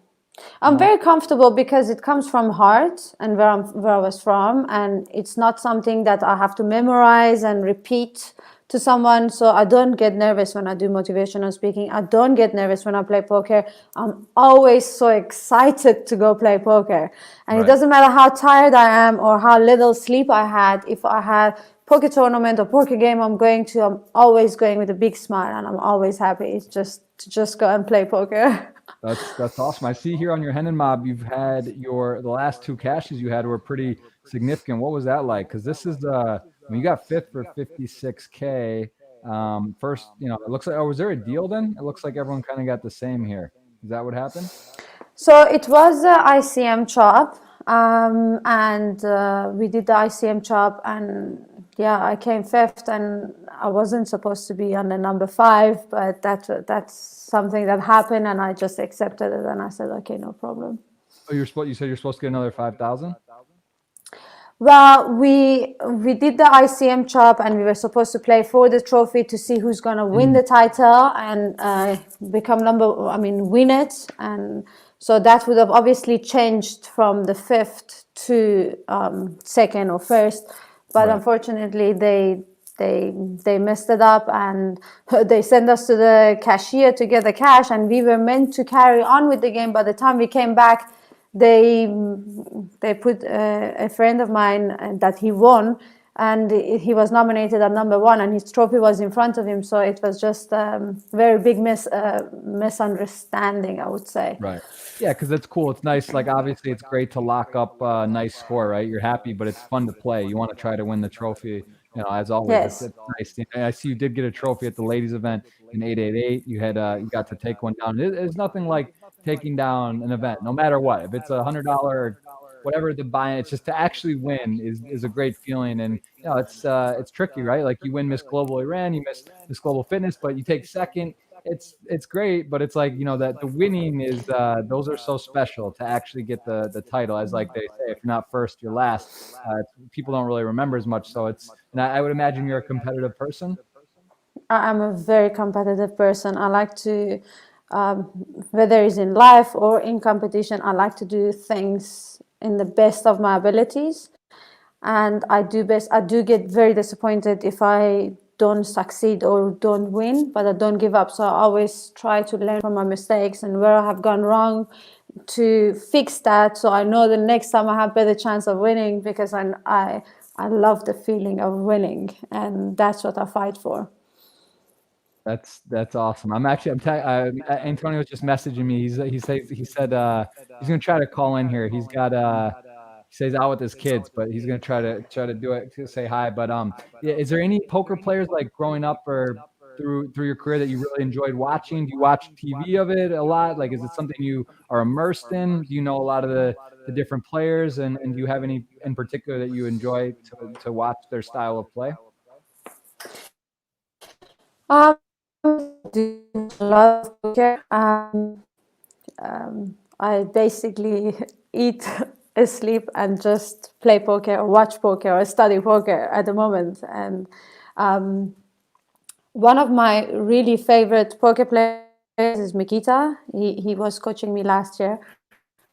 Speaker 2: I'm
Speaker 1: No.
Speaker 2: very comfortable because it comes from heart and where I was from, and it's not something that I have to memorize and repeat to someone. So I don't get nervous when I do motivational speaking. I don't get nervous when I play poker. I'm always so excited to go play poker, and it
Speaker 1: Right.
Speaker 2: doesn't matter how tired I am or how little sleep I had. If I had poker tournament or poker game I'm always going with a big smile, and I'm always happy. It's just to just go and play poker.
Speaker 1: That's awesome. I see here on your Hendon Mob, you've had the last two cashes you had were pretty significant. What was that like? Because this is I mean, you got fifth for 56K. First, it looks like, was there a deal then? It looks like everyone kind of got the same here. Is that what happened?
Speaker 2: So it was the ICM chop, and we did the ICM chop, and yeah, I came fifth, and I wasn't supposed to be on the number 5, but that's something that happened, and I just accepted it, and I said, okay, no problem.
Speaker 1: Oh, you said you're supposed to get another 5,000?
Speaker 2: Well, we did the ICM chop, and we were supposed to play for the trophy to see who's gonna win the title and win it. And so that would have obviously changed from the 5th to second or first, but
Speaker 1: Right.
Speaker 2: unfortunately they messed it up, and they sent us to the cashier to get the cash, and we were meant to carry on with the game. By the time we came back, they put a friend of mine that he won, and he was nominated at number 1, and his trophy was in front of him. So it was just a very big misunderstanding, I would say.
Speaker 1: Right. Yeah, because it's cool. It's nice. Like, obviously, it's great to lock up a nice score, right? You're happy, but it's fun to play. You want to try to win the trophy, as always.
Speaker 2: Yes.
Speaker 1: It's nice. I see you did get a trophy at the ladies' event in 888. You got to take one down. It's nothing like taking down an event, no matter what. If it's $100 or whatever the buy, it's just to actually win is a great feeling. And it's tricky, right? Like you win Miss Global Iran, you miss Miss Global Fitness, but you take second. It's great, but it's like that the winning is those are so special to actually get the title. As like they say, if you're not first, you're last. People don't really remember as much. So and I would imagine you're a competitive person.
Speaker 2: I'm a very competitive person. I like to, whether it's in life or in competition, I like to do things in the best of my abilities, and I do get very disappointed if I don't succeed or don't win, but I don't give up. So I always try to learn from my mistakes and where I have gone wrong to fix that, so I know the next time I have better chance of winning, because I love the feeling of winning, and that's what I fight for.
Speaker 1: That's awesome. Antonio was just messaging me. He said he's gonna try to call in here. He says out with his kids, but he's gonna try to do it to say hi. But yeah, is there any poker players like growing up or through your career that you really enjoyed watching? Do you watch TV of it a lot? Like, is it something you are immersed in? Do you know a lot of the different players, and do you have any in particular that you enjoy to watch their style of play?
Speaker 2: Do a lot of poker. I basically eat, sleep, and just play poker or watch poker or study poker at the moment. And one of my really favorite poker players is Mikita. He was coaching me last year.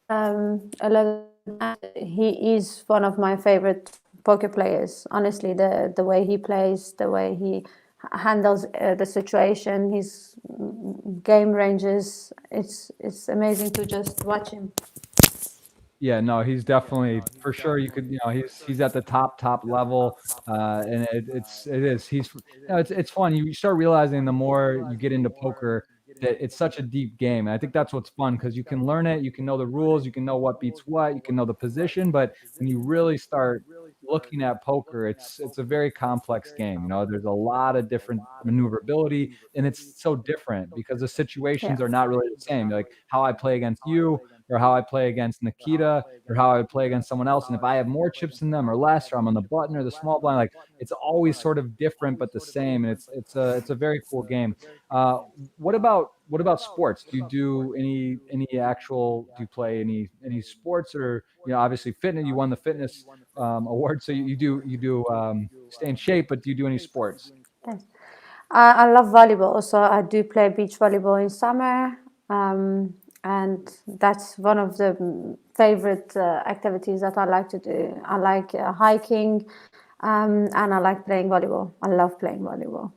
Speaker 2: A lot. He is one of my favorite poker players. Honestly, the way he plays, the way he handles the situation, his game ranges, it's amazing to just watch him.
Speaker 1: Yeah, no, he's definitely for sure. You could, he's at the top level, and it is. It's fun. You start realizing the more you get into poker that it's such a deep game, and I think that's what's fun because you can learn it, you can know the rules, you can know what beats what, you can know the position, but when you really start looking at poker, it's a very complex game. There's a lot of different maneuverability, and it's so different because the situations
Speaker 2: Yeah.
Speaker 1: are not really the same. Like how I play against you or how I play against Nikita or how I would play against someone else. And if I have more chips than them or less, or I'm on the button or the small blind, like it's always sort of different but the same. And it's a very cool game. Uh, what about sports? Do you do any actual? Do you play any sports or obviously fitness? You won the fitness award, so you do stay in shape. But do you do any sports?
Speaker 2: Yes. I love volleyball, so I do play beach volleyball in summer, and that's one of the favorite activities that I like to do. I like hiking, and I like playing volleyball. I love playing volleyball.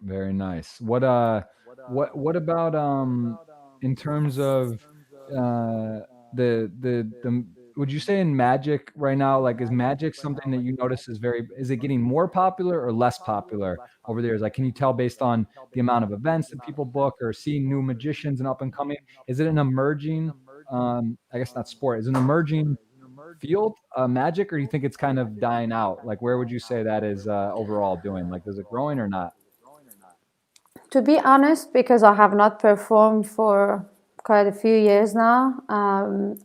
Speaker 1: Very nice. What about in terms of the would you say in Magic right now, like is Magic something that you notice is it getting more popular or less popular over the years? Like, can you tell based on the amount of events that people book or seeing new magicians and up and coming? Is it an emerging I guess not sport, is it an emerging field, Magic, or do you think it's kind of dying out? Like, where would you say that is overall doing? Like, is it growing or not?
Speaker 2: To be honest, because I have not performed for quite a few years now,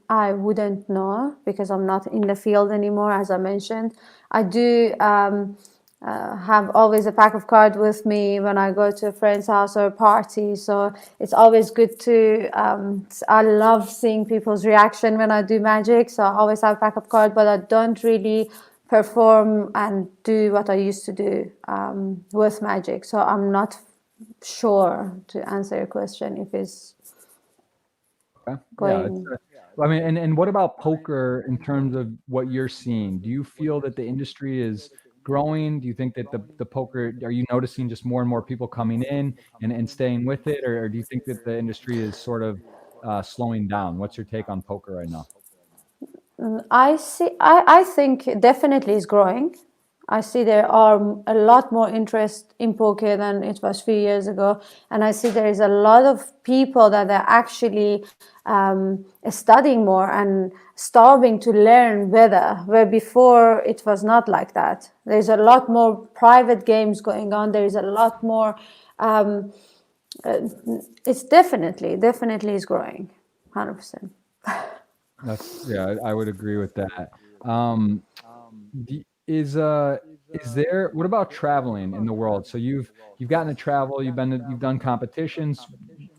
Speaker 2: I wouldn't know because I'm not in the field anymore, as I mentioned. I do have always a pack of cards with me when I go to a friend's house or a party. So it's always good to, I love seeing people's reaction when I do magic. So I always have a pack of cards, but I don't really perform and do what I used to do with magic. So I'm not sure to answer your question if it's
Speaker 1: Okay. Yeah,
Speaker 2: going.
Speaker 1: I mean, and what about poker in terms of what you're seeing? Do you feel that the industry is growing? Do you think that the poker, are you noticing just more and more people coming in and staying with it, or do you think that the industry is sort of slowing down? What's your take on poker right now?
Speaker 2: I think definitely is growing. I see there are a lot more interest in poker than it was a few years ago, and I see there is a lot of people that are actually studying more and starving to learn better, where before it was not like that. There's a lot more private games going on. There is a lot more. It's definitely is growing, 100%.
Speaker 1: Yeah, I would agree with that. Um, the- is uh is there what about traveling in the world? So you've gotten to travel, you've done competitions.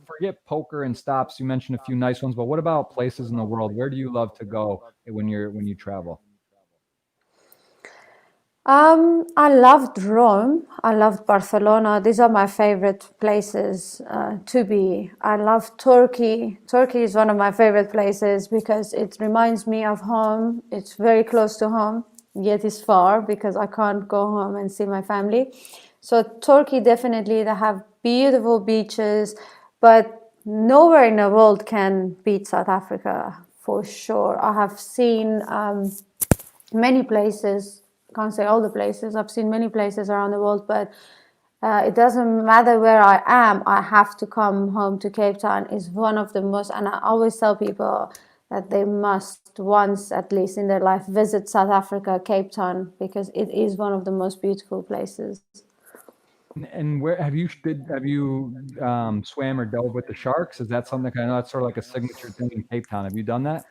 Speaker 1: Forget poker and stops. You mentioned a few nice ones, but what about places in the world? Where do you love to go when you travel?
Speaker 2: I loved Rome. I loved Barcelona. These are my favorite places to be. I love Turkey. Turkey is one of my favorite places because it reminds me of home. It's very close to home, yet it's far because I can't go home and see my family. So Turkey definitely, they have beautiful beaches, but nowhere in the world can beat South Africa for sure. I have seen many places, can't say all the places, I've seen many places around the world, but It doesn't matter where I am, I have to come home to Cape Town is one of the most, and I always tell people that they must once at least in their life visit South Africa, Cape Town, because it is one of the most beautiful places.
Speaker 1: And where have you swam or dove with the sharks? Is that something? I know that's sort of like a signature thing in Cape Town. Have you done that?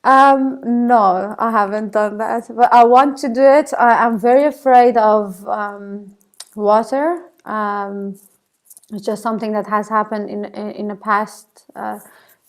Speaker 2: No, I haven't done that, but I want to do it. I'm very afraid of water. It's just something that has happened in the past,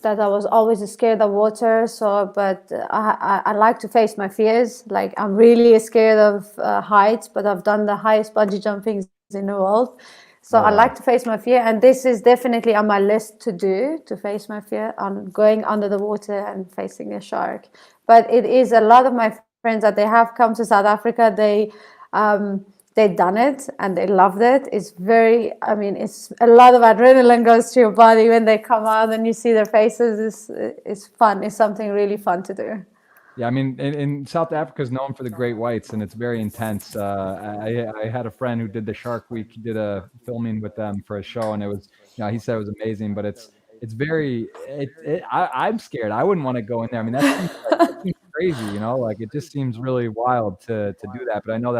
Speaker 2: that I was always scared of water. So, but I like to face my fears. Like I'm really scared of heights, but I've done the highest bungee jumping in the world. So
Speaker 1: Oh,
Speaker 2: I
Speaker 1: wow.
Speaker 2: like to face my fear, and this is definitely on my list to do, to face my fear on going under the water and facing a shark. But it is a lot of my friends that they have come to South Africa, they've done it and they loved it. It's very, I mean, it's a lot of adrenaline goes to your body when they come out and you see their faces. It's fun. It's something really fun to do.
Speaker 1: Yeah, I mean, in South Africa is known for the great whites, and it's very intense. I had a friend who did the Shark Week. He did a filming with them for a show, and it was, he said it was amazing. But it's very, I'm scared. I wouldn't want to go in there. I mean, that seems crazy, like it just seems really wild to do that. But I know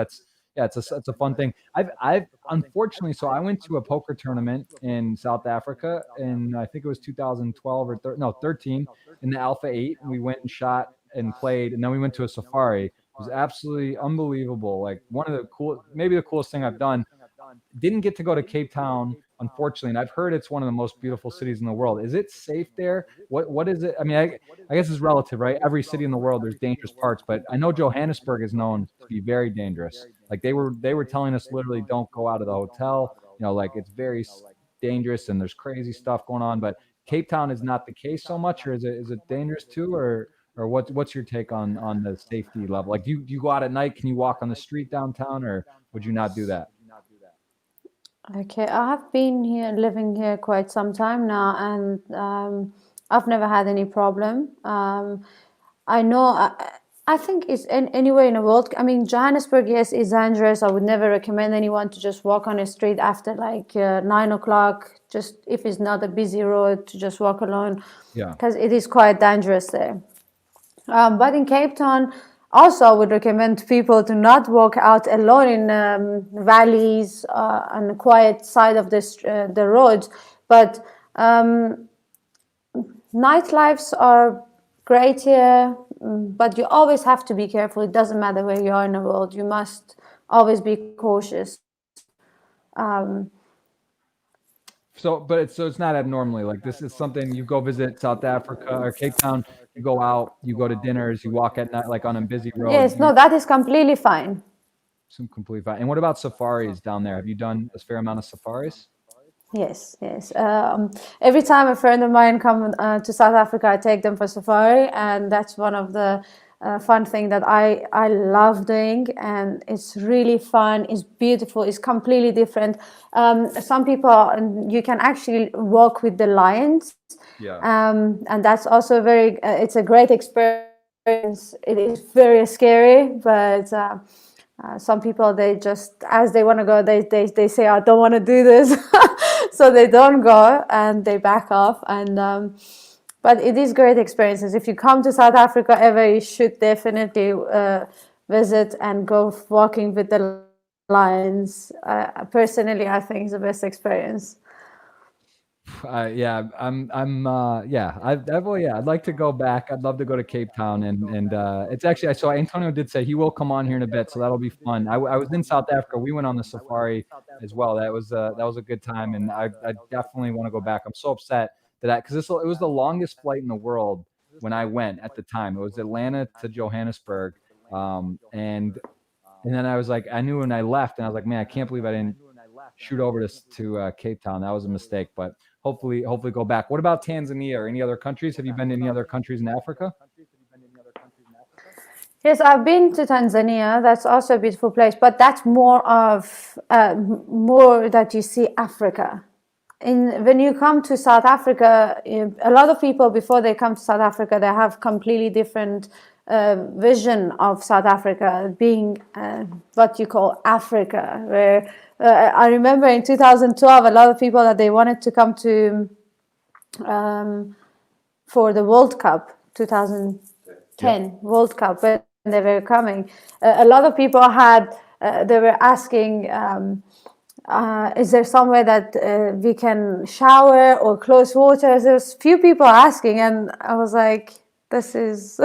Speaker 1: yeah, it's a fun thing. I've unfortunately, so I went to a poker tournament in South Africa, and I think it was 2012 or no 13 in the Alpha 8, and we went and shot and played, and then we went to a safari. It was absolutely unbelievable. Like one of the maybe the coolest thing I've done. Didn't get to go to Cape Town, unfortunately, and I've heard it's one of the most beautiful cities in the world. Is it safe there? What is it? I mean, I guess it's relative, right? Every city in the world, there's dangerous parts, but I know Johannesburg is known to be very dangerous. Like they were telling us literally don't go out of the hotel. Like it's very dangerous and there's crazy stuff going on. But Cape Town is not the case so much, or is it dangerous too, or what's your take on the safety level? Like, do you go out at night? Can you walk on the street downtown, or would you not do that?
Speaker 2: Okay, I have been here, living here quite some time now, and I've never had any problem. I know, I think it's anywhere in the world. I mean, Johannesburg, yes, is dangerous. I would never recommend anyone to just walk on the street after like 9 o'clock, just if it's not a busy road, to just walk alone,
Speaker 1: Yeah.
Speaker 2: because it is quite dangerous there. But in Cape Town, also I would recommend people to not walk out alone in valleys on the quiet side of the roads. But nightlifes are great here, but you always have to be careful. It doesn't matter where you are in the world. You must always be cautious.
Speaker 1: So it's not abnormally, like this is something you go visit South Africa or Cape Town, you go out, you go to dinners, you walk at night, like on a busy road.
Speaker 2: Yes, no, that is completely fine.
Speaker 1: Some complete fine. And what about safaris down there? Have you done a fair amount of safaris?
Speaker 2: Yes. Every time a friend of mine come to South Africa, I take them for safari, and that's one of the fun thing that I love doing, and it's really fun. It's beautiful. It's completely different. Some people, you can actually walk with the lions.
Speaker 1: Yeah.
Speaker 2: And that's also it's a great experience. It is very scary, but some people, they just, as they want to go, they say, I don't want to do this. So they don't go and they back off. And but it is great experiences. If you come to South Africa ever, you should definitely visit and go walking with the lions. Personally, I think it's the best experience.
Speaker 1: Yeah, I'd like to go back. I'd love to go to Cape Town, and it's actually, I saw Antonio did say he will come on here in a bit, so that'll be fun. I was in South Africa. We went on the safari as well. That was a good time, and I definitely want to go back. I'm so upset that because it was the longest flight in the world when I went at the time. It was Atlanta to Johannesburg, and then I was like, I knew when I left, and I was like, man, I can't believe I didn't shoot over to Cape Town. That was a mistake, but hopefully go back. What about Tanzania or any other countries? Have you been to any other countries in Africa?
Speaker 2: Yes, I've been to Tanzania. That's also a beautiful place, but that's more that you see Africa. When you come to South Africa, a lot of people, before they come to South Africa, they have completely different vision of South Africa being what you call Africa, where I remember in 2012 a lot of people that they wanted to come to for the World Cup 2010 World Cup when they were coming. A lot of people had they were asking, is there somewhere that we can shower or close water? There's few people asking, and I was like, this is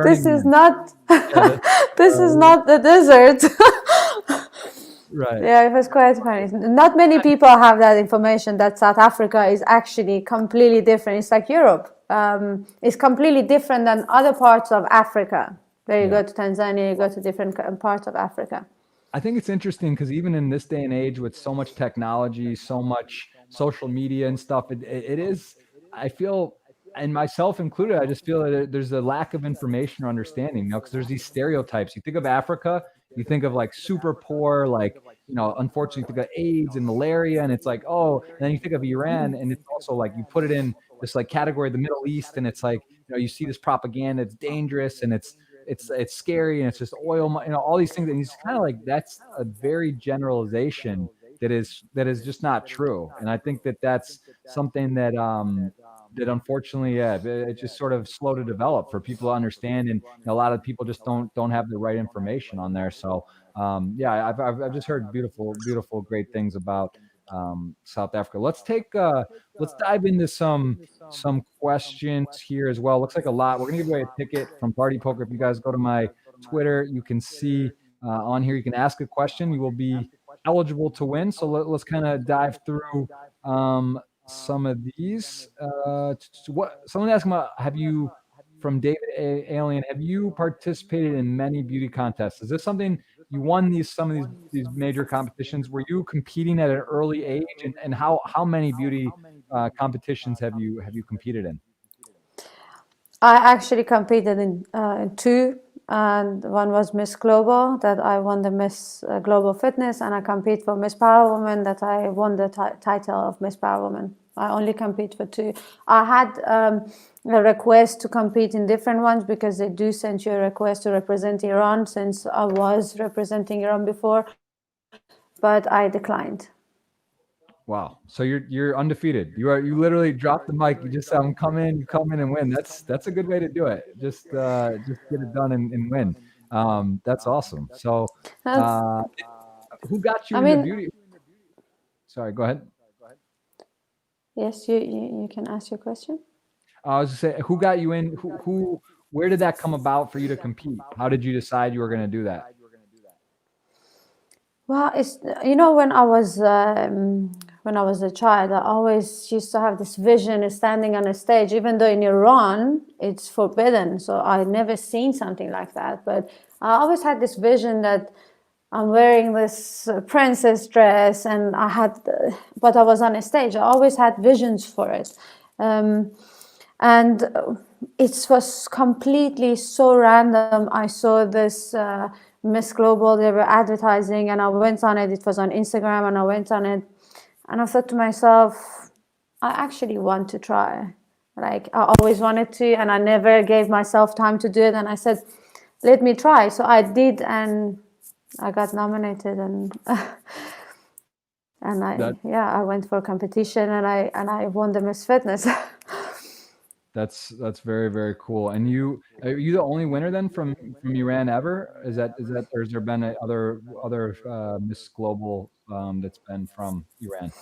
Speaker 2: this is not this is not the desert.
Speaker 1: Right.
Speaker 2: Yeah, it was quite funny. Not many people have that information that South Africa is actually completely different. It's like Europe. It's completely different than other parts of Africa. Where you go to Tanzania, you go to different parts of Africa.
Speaker 1: I think it's interesting because even in this day and age with so much technology, so much social media and stuff, it is, I feel, and myself included, I just feel that there's a lack of information or understanding, you know, because there's these stereotypes. You think of Africa, you think of like super poor, like, you know, unfortunately, you think of AIDS and malaria, and it's like, oh, and then you think of Iran, and it's also like you put it in this like category of the Middle East, and it's like, you know, you see this propaganda, it's dangerous, and it's scary, and it's just oil, you know, all these things, and he's kind of like, that's a very generalization that is just not true. And I think that that's something that that unfortunately, it's just sort of slow to develop for people to understand, and a lot of people just don't have the right information on there. So I've just heard beautiful great things about South Africa. Let's dive into some questions here as well. Looks like a lot. We're gonna give away a ticket from Party Poker. If you guys go to my Twitter, you can see on here, you can ask a question. You will be eligible to win. So let's kind of dive through some of these. What someone asked about, from David Alien, have you participated in many beauty contests? Is this something you won some of these major competitions? Were you competing at an early age, and how many beauty competitions have you competed in?
Speaker 2: I actually competed in two, and one was Miss Global, that I won the Miss Global Fitness, and I compete for Miss Power Woman, that I won the title of Miss Power Woman. I only compete for two. I had a request to compete in different ones because they do send you a request to represent Iran, since I was representing Iran before, but I declined.
Speaker 1: Wow. So you're undefeated. You literally dropped the mic. You just come in and win. That's a good way to do it. Just get it done and win. That's awesome. So who got you into beauty? Sorry, go ahead.
Speaker 2: Yes, you can ask your question.
Speaker 1: I was just saying, who got you in? Where did that come about for you to compete? How did you decide you were going to do that?
Speaker 2: Well, it's, you know, when I was a child, I always used to have this vision of standing on a stage, even though in Iran it's forbidden. So I never seen something like that. But I always had this vision that I'm wearing this princess dress, and but I was on a stage. I always had visions for it. And it was completely so random. I saw this Miss Global, they were advertising, and I went on it. It was on Instagram, and I went on it, and I thought to myself, I actually want to try. Like, I always wanted to, and I never gave myself time to do it. And I said, let me try. So I did, and I got nominated, and I went for a competition, and I won the Miss Fitness.
Speaker 1: That's very, very cool. And are you the only winner then from Iran ever? Is that or has there been other Miss Global that's been from Iran?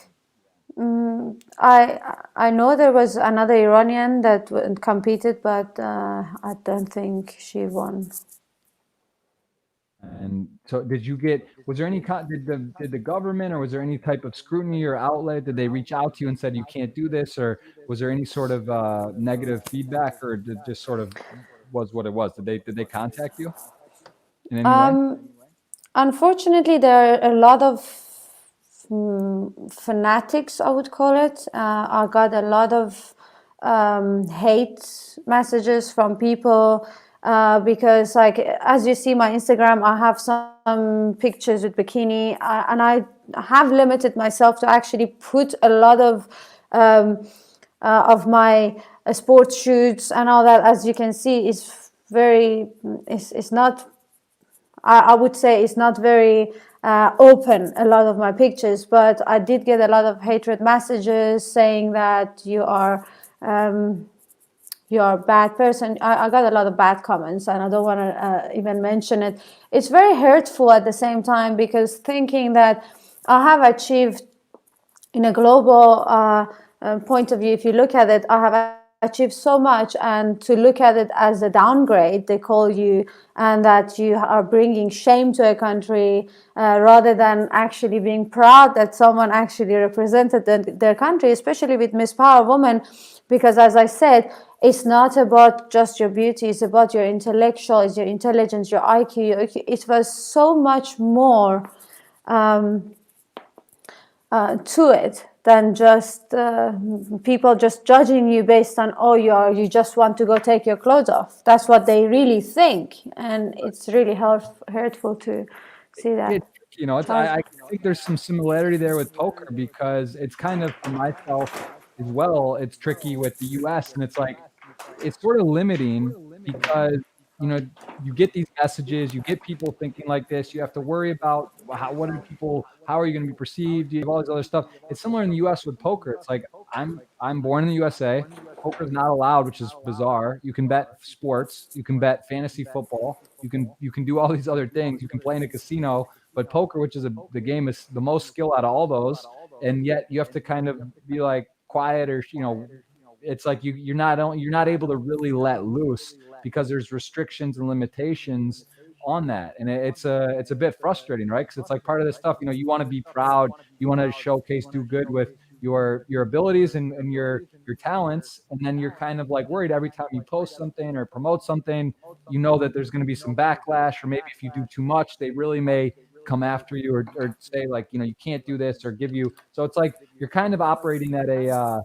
Speaker 2: I know there was another Iranian that competed, but I don't think she won.
Speaker 1: And so was there any, did the government, or was there any type of scrutiny or outlet? Did they reach out to you and said, you can't do this? Or was there any sort of negative feedback, or did it just sort of was what it was? Did they contact you in any way?
Speaker 2: Unfortunately, there are a lot of fanatics, I would call it. I got a lot of hate messages from people because, like, as you see my Instagram, I have some pictures with bikini, and I have limited myself to actually put a lot of my sports shoots and all that. As you can see, is very, it's not, I would say it's not very open, a lot of my pictures, but I did get a lot of hatred messages saying that you are a bad person. I got a lot of bad comments, and I don't want to even mention it. It's very hurtful at the same time, because thinking that I have achieved, in a global point of view, if you look at it, I have achieved so much, and to look at it as a downgrade, they call you, and that you are bringing shame to a country, rather than actually being proud that someone actually represented their country, especially with Miss Power Woman, because as I said, it's not about just your beauty, it's about your intellectual, it's your intelligence, your IQ. It was so much more to it than just people just judging you based on, oh, you just want to go take your clothes off. That's what they really think, and it's really hurtful to see that.
Speaker 1: I think there's some similarity there with poker, because it's kind of, for myself as well, it's tricky with the US, and it's like, it's sort of limiting, because you get these messages, you get people thinking like this, you have to worry about how are you going to be perceived, you have all this other stuff. It's similar in the US with poker. It's like, I'm born in the USA, poker is not allowed, which is bizarre. You can bet sports, you can bet fantasy football, you can do all these other things, you can play in a casino, but poker, which is the game is the most skill out of all those, and yet you have to kind of be like quiet, or it's like you're not able to really let loose, because there's restrictions and limitations on that, and it's a bit frustrating, right? Because it's like, part of this stuff, you want to be proud, you want to showcase, do good with your abilities and your talents, and then you're kind of like worried every time you post something or promote something, that there's going to be some backlash, or maybe if you do too much, they really may come after you, or say like, you can't do this, or give you. So it's like you're kind of operating at a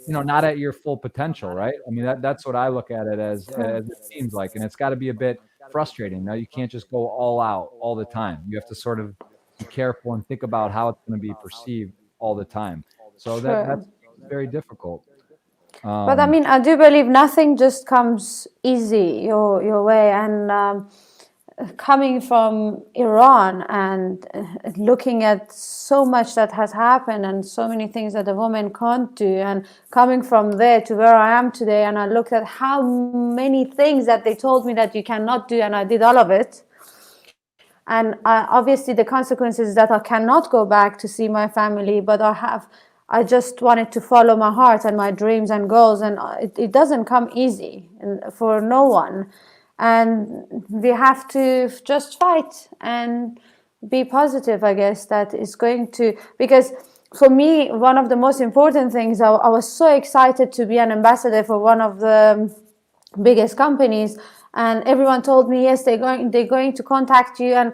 Speaker 1: not at your full potential, right? I mean, that's what I look at it as it seems like, and it's got to be a bit frustrating. Now, you can't just go all out all the time. You have to sort of be careful and think about how it's going to be perceived all the time. So that's very difficult.
Speaker 2: But I mean, I do believe nothing just comes easy your way, and coming from Iran and looking at so much that has happened and so many things that a woman can't do, and coming from there to where I am today, and I looked at how many things that they told me that you cannot do, and I did all of it. And obviously the consequences is that I cannot go back to see my family, but I just wanted to follow my heart and my dreams and goals, and it doesn't come easy for no one. And we have to just fight and be positive, I guess, that is going to, because for me, one of the most important things, I was so excited to be an ambassador for one of the biggest companies, and everyone told me, yes, they're going to contact you,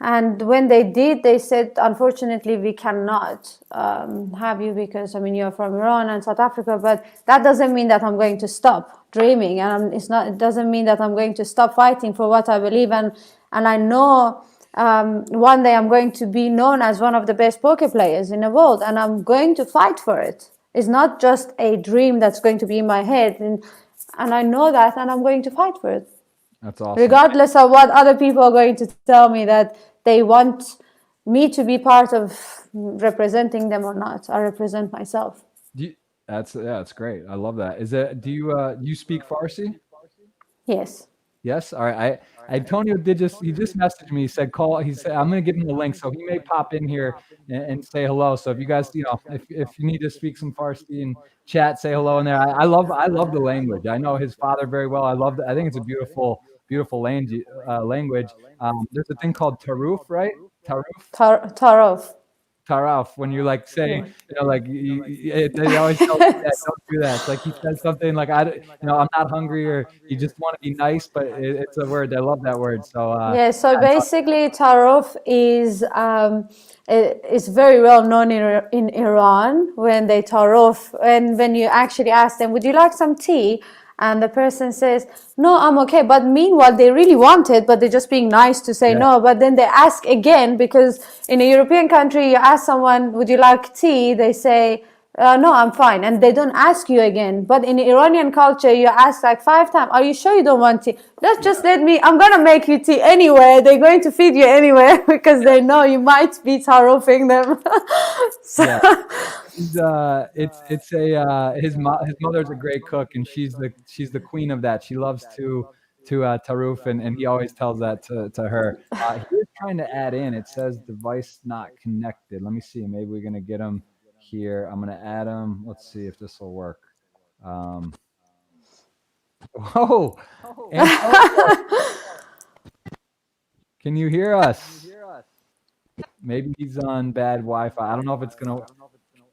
Speaker 2: and when they did, they said, unfortunately, we cannot have you, because, I mean, you're from Iran and South Africa, but that doesn't mean that I'm going to stop dreaming, and it doesn't mean that I'm going to stop fighting for what I believe, and I know one day I'm going to be known as one of the best poker players in the world, and I'm going to fight for it. It's not just a dream that's going to be in my head, and I know that, and I'm going to fight for it.
Speaker 1: That's awesome.
Speaker 2: Regardless of what other people are going to tell me that they want me to be part of representing them or not, I represent myself.
Speaker 1: That's great. I love that. Do you speak Farsi?
Speaker 2: Yes.
Speaker 1: Yes. All right. Antonio he just messaged me. He said I'm going to give him the link, so he may pop in here and say hello. So if you guys, if you need to speak some Farsi and chat, say hello in there. I love the language. I know his father very well. I think it's a beautiful language. There's a thing called taruf, right? Taraf, when you like say, like they always tell me that, don't do that. It's like he says something like, I'm not hungry, or you just want to be nice, but it's a word. I love that word. So
Speaker 2: so basically, taraf is very well known in Iran. When they taraf, and when you actually ask them, would you like some tea? And the person says, no, I'm okay. But meanwhile, they really want it, but they're just being nice to say no. But then they ask again, because in a European country, you ask someone, would you like tea? They say, No, I'm fine. And they don't ask you again. But in Iranian culture, you ask like 5 times, are you sure you don't want tea? Just let me, I'm going to make you tea anyway. They're going to feed you anyway because they know you might be taroofing them. So,
Speaker 1: Yeah. It's a his mother's a great cook, and she's the queen of that. She loves to taroof, and he always tells that to her. He is trying to add in. It says device not connected. Let me see. Maybe we're gonna get him here. I'm gonna add him. Let's see if this will work. Whoa, Antonio, can you hear us? Maybe he's on bad Wi-Fi. I don't know if it's gonna.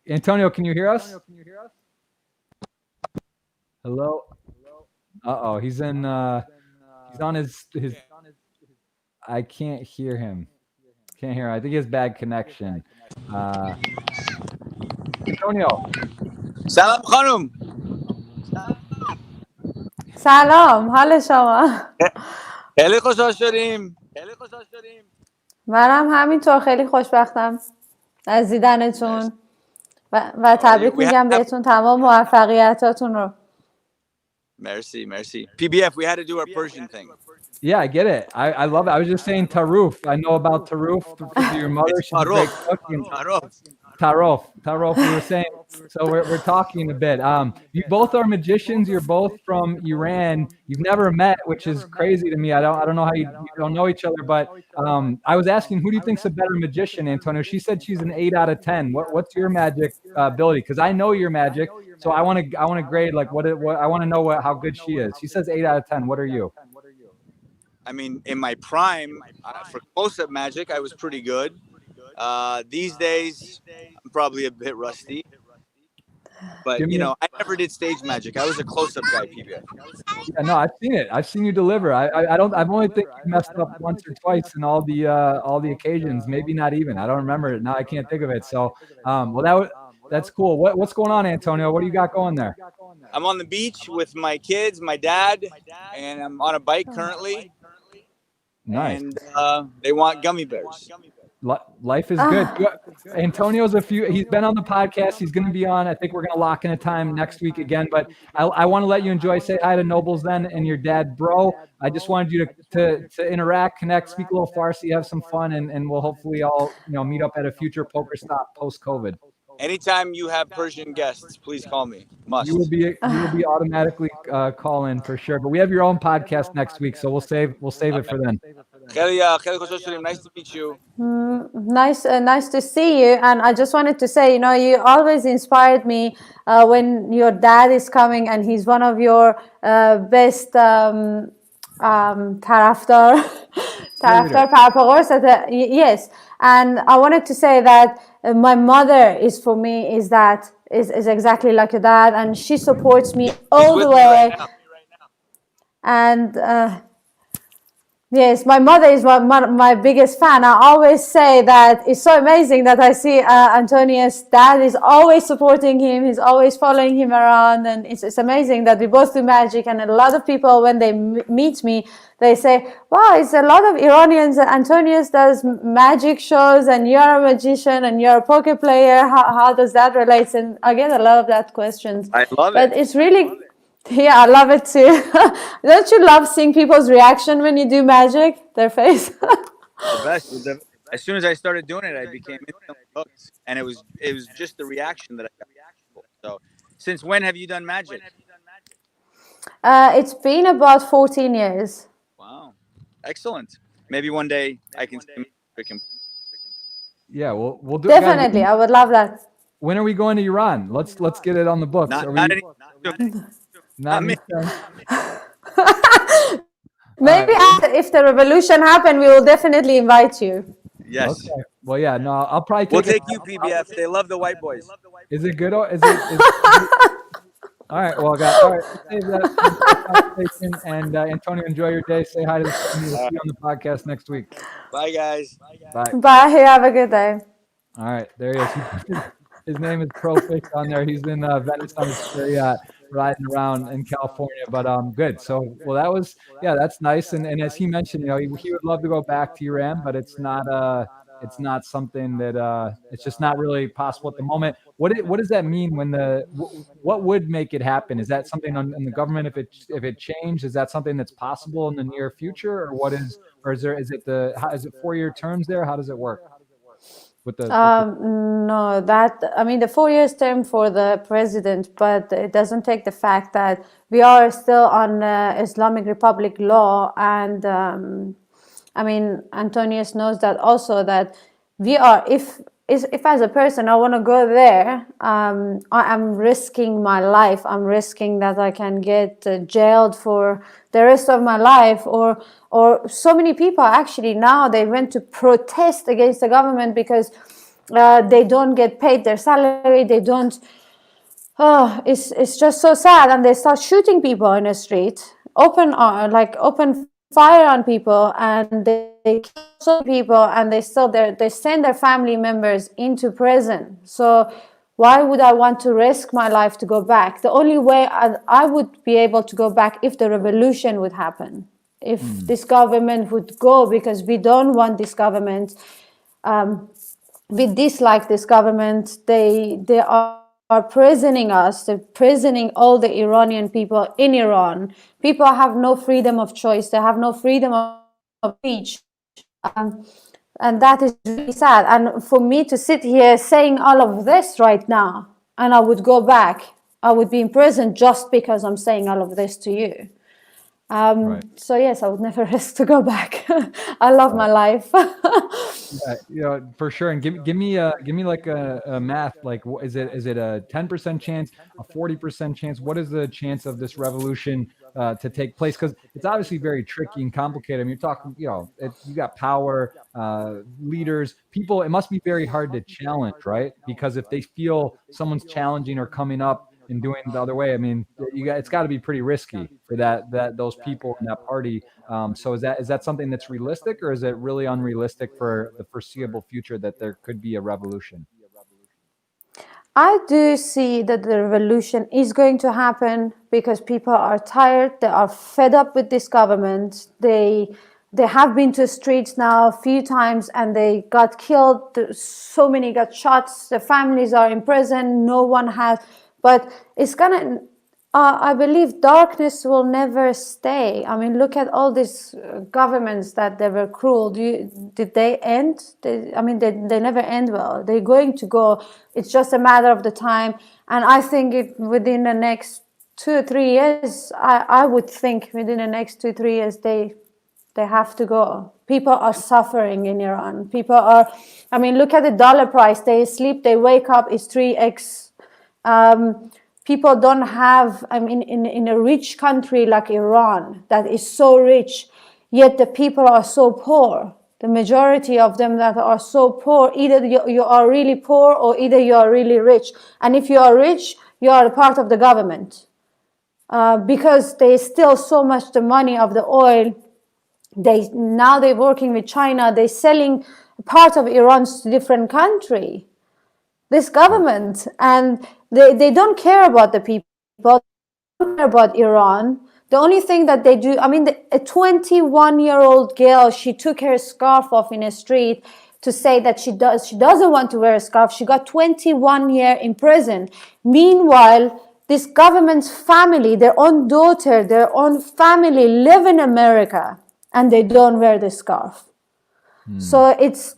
Speaker 1: Antonio, can you hear us? Hello. Uh-oh, he's on his. I can't hear him. Can't hear him. I think he has bad connection. Antonio.
Speaker 3: سلام خانم.
Speaker 2: سلام حال شما؟
Speaker 3: خیلی خوشحال شدیم.
Speaker 2: منم همینطور خیلی خوشبختم از دیدنتون و تبریک میگم بهتون تمام موفقیتاتون رو.
Speaker 3: Merci. PBF, we had to do our Persian thing.
Speaker 1: Yeah, I get it. I love it. I was just saying Taroof. I know about Taroof through your mother. She's a great cook. Taroof. We were saying. So we're talking a bit. You both are magicians. You're both from Iran. You've never met, which is crazy to me. I don't know how you don't know each other. But I was asking, who do you think's a better magician, Antonio? She said she's an 8 out of 10. What's your magic ability? Because I know your magic. So I want to grade like what I want to know how good she is. She says 8 out of 10. What are you?
Speaker 3: I mean, in my prime, for close-up magic, I was pretty good. These days, I'm probably a bit rusty. But, I never did stage magic. I was a close-up guy, PBF.
Speaker 1: Yeah, no, I've seen it. I've seen you deliver. I've only think you messed up once or twice in all the occasions. Maybe not even. I don't remember it now. I can't think of it. So, that's cool. What's going on, Antonio? What do you got going there?
Speaker 3: I'm on the beach with my kids, my dad, and I'm on a bike currently.
Speaker 1: Nice.
Speaker 3: And they want gummy bears.
Speaker 1: Life is good. Antonio's he's been on the podcast. He's going to be on. I think we're going to lock in a time next week again. But I want to let you enjoy. Say hi to Nobles then and your dad, bro. I just wanted you to interact, connect, speak a little Farsi, have some fun, and we'll hopefully all meet up at a future poker stop post-COVID.
Speaker 3: Anytime you have Persian guests, please call me. Must.
Speaker 1: You will be automatically call in for sure. But we have your own podcast next week, so we'll save it for then.
Speaker 3: Nice to meet you.
Speaker 2: Nice to see you. And I just wanted to say, you always inspired me when your dad is coming, and he's one of your best taraftar Parapagos. Yes. And I wanted to say that my mother is exactly like your dad, and she supports me all the way. And yes, my mother is my biggest fan. I always say that it's so amazing that I see Antonio's dad is always supporting him. He's always following him around, and it's amazing that we both do magic. And a lot of people, when they meet me, they say, wow, it's a lot of Iranians. Antonius does magic shows, and you're a magician, and you're a poker player. How does that relate? And I get a lot of that questions.
Speaker 3: I love it.
Speaker 2: But it's really... Yeah, I love it too. Don't you love seeing people's reaction when you do magic? Their face.
Speaker 3: The best. As soon as I started doing it, I became instantly hooked, and it was just the reaction that I got. So, since when have you done magic?
Speaker 2: It's been about 14 years.
Speaker 3: Wow, excellent. Maybe one day I can.
Speaker 1: Yeah, we'll do.
Speaker 2: Definitely, I would love that.
Speaker 1: When are we going to Iran? Let's get it on the books.
Speaker 3: Not me.
Speaker 2: Maybe if the revolution happened, we will definitely invite you.
Speaker 3: Yes.
Speaker 1: Okay. Well, yeah. No, I'll probably
Speaker 3: We'll take you, PBF. They love the white boys.
Speaker 1: Is it good? Is it all right. Well, guys. All right. Save that. And Antonio, enjoy your day. Say hi to the family. We'll see you on the podcast next week.
Speaker 3: Bye, guys.
Speaker 1: Bye.
Speaker 2: Bye. Have a good day.
Speaker 1: All right. There he is. His name is Profix on there. He's in Venice on his yacht, riding around in California, but good. So, well, that's nice. And as he mentioned, he would love to go back to Iran, but it's not it's not something that it's just not really possible at the moment. What does that mean when what would make it happen? Is that something on the government if it changed? Is that something that's possible in the near future, or what is or is there is it the how is it 4-year terms there? How does it work with the
Speaker 2: No, that I mean the 4 years term for the president, but it doesn't take the fact that we are still on Islamic Republic law, and I mean Antonius knows that also, that we are if as a person I want to go there, I am risking my life. I'm risking that I can get jailed for the rest of my life, or so many people actually now they went to protest against the government because they don't get paid their salary. They don't. Oh, it's just so sad, and they start shooting people in the street, open fire on people, and they kill people, and they send their family members into prison. So why would I want to risk my life to go back? The only way I would be able to go back if the revolution would happen, if this government would go, because we don't want this government. We dislike this government. They are prisoning us. They're prisoning all the Iranian people in Iran. People have no freedom of choice. They have no freedom of speech. And that is really sad. And for me to sit here saying all of this right now, and I would go back, I would be in prison just because I'm saying all of this to you.
Speaker 1: Right.
Speaker 2: So yes, I would never risk to go back. I love my life.
Speaker 1: Yeah, for sure. And give me like a math. Like, is it a 10% chance, a 40% chance? What is the chance of this revolution to take place? Because it's obviously very tricky and complicated. I mean, you're talking, you got power, leaders, people. It must be very hard to challenge, right? Because if they feel someone's challenging or coming up and doing the other way, I mean, it's got to be pretty risky for those people in that party. So is that something that's realistic, or is it really unrealistic for the foreseeable future that there could be a revolution?
Speaker 2: I do see that the revolution is going to happen because people are tired. They are fed up with this government. They have been to streets now a few times and they got killed. So many got shot. The families are in prison. No one has. But it's gonna. I believe darkness will never stay. I mean, look at all these governments that they were cruel. Did they end? They never end well. They're going to go. It's just a matter of the time. And I think within the next 2 or 3 years, I would think within the next 2 or 3 years, they have to go. People are suffering in Iran. People are, look at the dollar price. They sleep, they wake up, it's 3x. People don't have, in a rich country like Iran that is so rich, yet the people are so poor. The majority of them that are so poor, either you are really poor or either you are really rich. And if you are rich, you are a part of the government. Because they steal so much the money of the oil. Now they're working with China. They're selling part of Iran to different country. This government, and they don't care about the people, they don't care about Iran. The only thing that they do, a 21-year-old girl, she took her scarf off in a street to say that she doesn't want to wear a scarf. She got 21 years in prison. Meanwhile, this government's family, their own daughter, their own family live in America and they don't wear the scarf. So it's,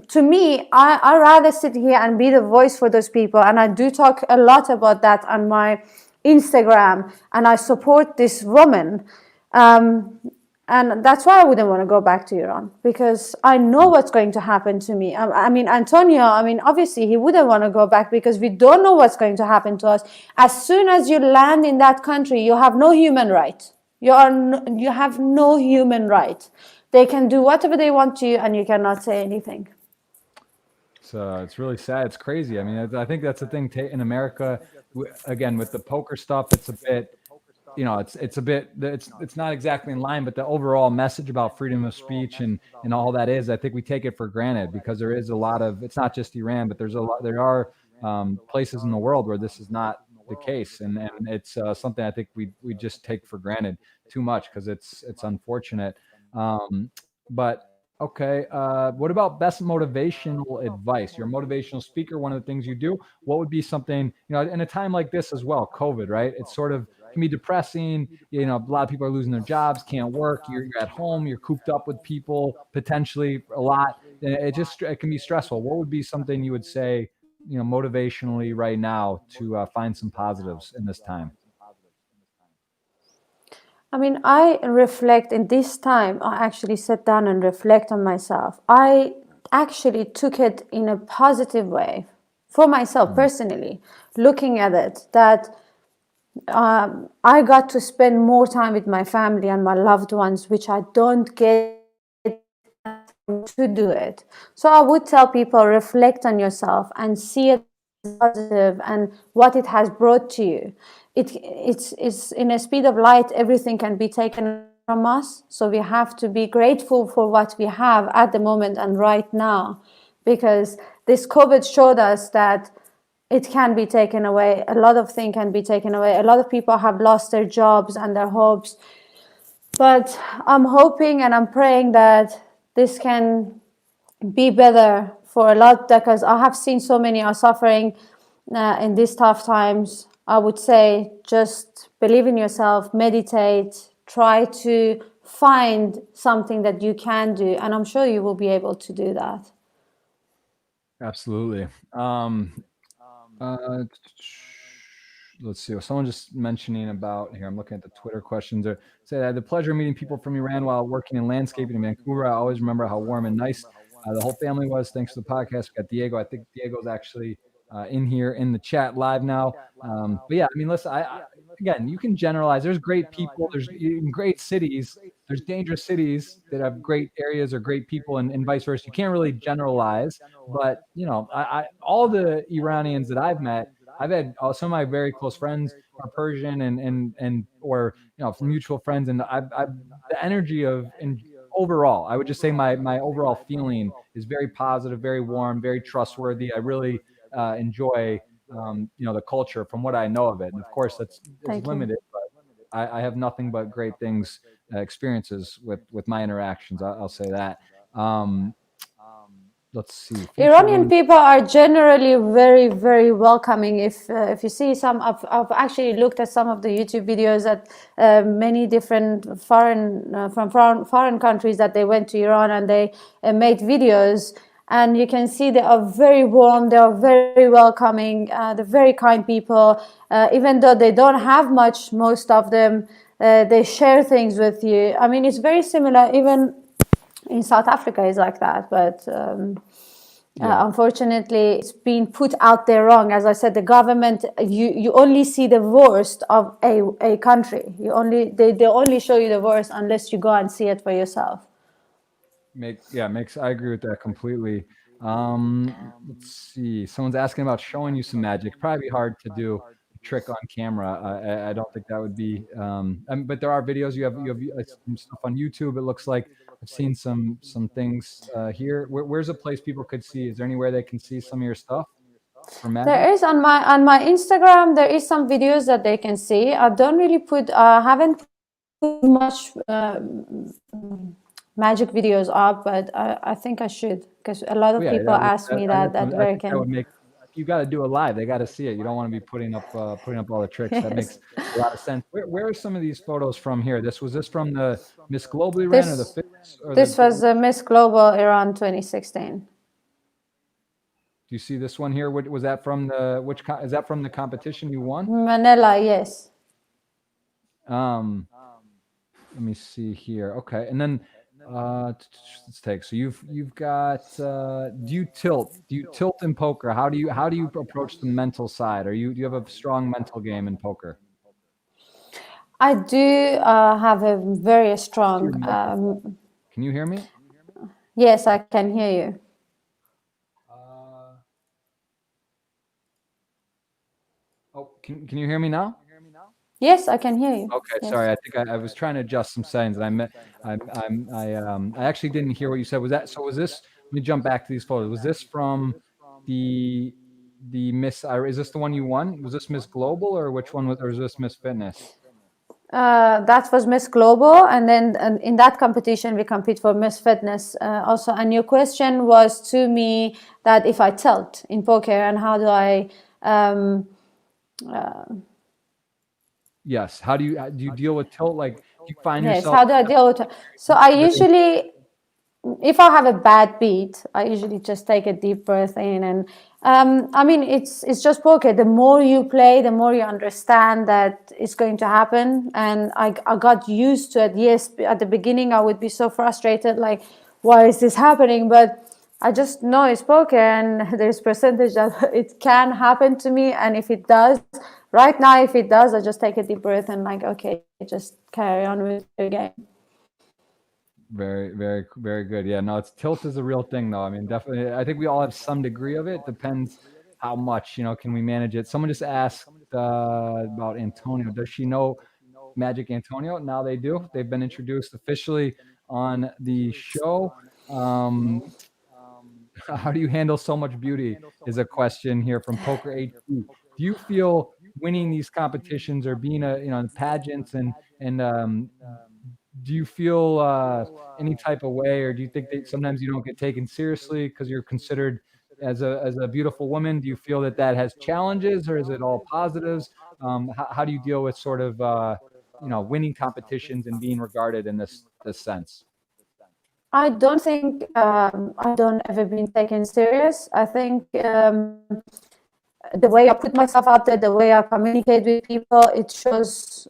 Speaker 2: to me, I rather sit here and be the voice for those people. And I do talk a lot about that on my Instagram. And I support this woman. And that's why I wouldn't want to go back to Iran. Because I know what's going to happen to me. Antonio, obviously he wouldn't want to go back because we don't know what's going to happen to us. As soon as you land in that country, you have no human right. You have no human right. They can do whatever they want to you, and you cannot say anything.
Speaker 1: So it's really sad. It's crazy. I think that's the thing in America. Again, with the poker stuff, it's a bit, it's not exactly in line. But the overall message about freedom of speech and all that is, I think we take it for granted because there is a lot of. It's not just Iran, but there are places in the world where this is not the case, and it's something I think we just take for granted too much because it's unfortunate. But Okay. What about best motivational advice? You're a motivational speaker. One of the things you do, what would be something, in a time like this as well, COVID, right? It's sort of can be depressing. A lot of people are losing their jobs, can't work. You're at home, you're cooped up with people, potentially a lot. It can be stressful. What would be something you would say, motivationally right now to find some positives in this time?
Speaker 2: I mean, I reflect in this time, I actually sit down and reflect on myself. I actually took it in a positive way for myself personally, looking at it that I got to spend more time with my family and my loved ones, which I don't get to do it. So I would tell people reflect on yourself and see it positive and what it has brought to you. It's in a speed of light, everything can be taken from us. So we have to be grateful for what we have at the moment and right now, because this COVID showed us that it can be taken away. A lot of things can be taken away. A lot of people have lost their jobs and their hopes. But I'm hoping and I'm praying that this can be better for a lot, because I have seen so many are suffering in these tough times. I would say just believe in yourself, meditate, try to find something that you can do, and I'm sure you will be able to do that.
Speaker 1: Absolutely. Uh, let's see. Someone just mentioning about here. I'm looking at the Twitter questions. Or say I had the pleasure of meeting people from Iran while working in landscaping in Vancouver. I always remember how warm and nice the whole family was. Thanks to the podcast. We got Diego. I think Diego's actually in here in the chat live now. But yeah, I mean, listen. Again, you can generalize. There's great people. There's in great cities. There's dangerous cities that have great areas or great people, and vice versa. You can't really generalize. But all the Iranians that I've met, I've had some of my very close friends are Persian and or from mutual friends, and I've the energy of and overall, I would just say my overall feeling is very positive, very warm, very trustworthy. I really enjoy the culture from what I know of it, and of course it's
Speaker 2: Thank you.
Speaker 1: limited, but I have nothing but great things, experiences with my interactions. I'll say that. Let's see.
Speaker 2: Iranian people are generally very, very welcoming. If you see some, I've actually looked at some of the YouTube videos that many different foreign countries that they went to Iran and they made videos, and you can see they are very warm, they are very welcoming, they're very kind people. Even though they don't have much, most of them, they share things with you. I mean, it's very similar. Even in South Africa is like that, but unfortunately it's been put out there wrong. As I said, the government, you only see the worst of a country. They only show you the worst unless you go and see it for yourself.
Speaker 1: I agree with that completely. Let's see. Someone's asking about showing you some magic. Probably hard to do a trick on camera. I don't think that would be. But there are videos. You have some stuff on YouTube. It looks like I've seen some things here. Where's a place people could see? Is there anywhere they can see some of your stuff for magic?
Speaker 2: There is on my Instagram. There is some videos that they can see. I don't really haven't put much magic videos up, but I think I should, because a lot of people ask me that where can.
Speaker 1: That would make, you got to do it live. They got to see it. You don't want to be putting up all the tricks. Yes. That makes a lot of sense. Where are some of these photos from here? Was this from the Miss Global Iran or the Fitness?
Speaker 2: This was Miss Global Iran 2016.
Speaker 1: Do you see this one here? Was that from is that from the competition you won?
Speaker 2: Manila, yes.
Speaker 1: Let me see here. Okay, and then let's take. So you've got. Do you tilt in poker? How do you approach the mental side? Do you have a strong mental game in poker?
Speaker 2: I do have a very strong.
Speaker 1: Can you hear me?
Speaker 2: Yes, I can hear you.
Speaker 1: Can you hear me now?
Speaker 2: Yes, I can hear you.
Speaker 1: Okay,
Speaker 2: yes.
Speaker 1: Sorry. I think I was trying to adjust some settings, and I actually didn't hear what you said. Was this? Let me jump back to these photos. Was this from the Miss? Is this the one you won? Was this Miss Global, or which one was? Or was this Miss Fitness?
Speaker 2: That was Miss Global, and then in that competition we compete for Miss Fitness also. And your question was to me that if I tilt in poker, and how do I
Speaker 1: Yes. How do you deal with tilt? Like, do you find
Speaker 2: yes,
Speaker 1: yourself?
Speaker 2: how do I deal with it? So I usually, if I have a bad beat, I usually just take a deep breath in, and I mean, it's just poker. The more you play, the more you understand that it's going to happen. And I got used to it. Yes, at the beginning I would be so frustrated, like, why is this happening? But I just know it's poker, and there's percentage that it can happen to me. And if it does, right now, if it does, I just take a deep breath and like, okay, just carry on with the game.
Speaker 1: Very, very, very good. Yeah, no, tilt is a real thing though. I mean, definitely, I think we all have some degree of it. Depends how much, can we manage it? Someone just asked about Antonio. Does she know Magic Antonio? Now they do. They've been introduced officially on the show. How do you handle so much beauty is a question here from Poker HD. Do you feel winning these competitions or being in pageants and do you feel any type of way, or do you think that sometimes you don't get taken seriously because you're considered as a beautiful woman? Do you feel that has challenges, or is it all positives? How do you deal with sort of winning competitions and being regarded in this sense?
Speaker 2: I don't think I don't ever been taken serious. I think the way I put myself out there, the way I communicate with people, it shows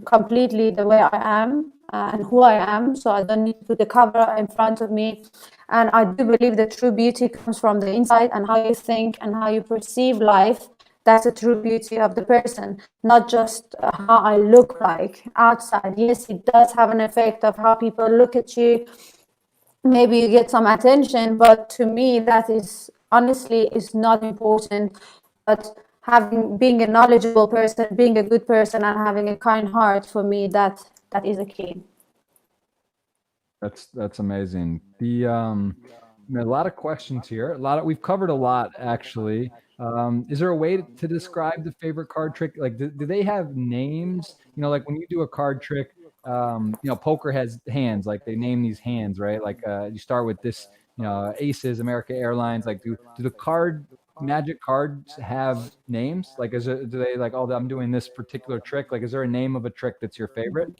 Speaker 2: completely the way I am and who I am. So I don't need to put the cover in front of me. And I do believe the true beauty comes from the inside, and how you think and how you perceive life. That's the true beauty of the person, not just how I look like outside. Yes, it does have an effect of how people look at you. Maybe you get some attention, but to me, that is honestly is not important. But being a knowledgeable person, being a good person, and having a kind heart, for me, that is a key.
Speaker 1: That's amazing. A lot of questions here. We've covered a lot actually. Is there a way to describe the favorite card trick? Like, do they have names? Like when you do a card trick, poker has hands. Like they name these hands, right? Like you start with this, Aces, America Airlines. Like do the magic cards have names? Like do they like, oh, I'm doing this particular trick? Like, is there a name of a trick that's your favorite?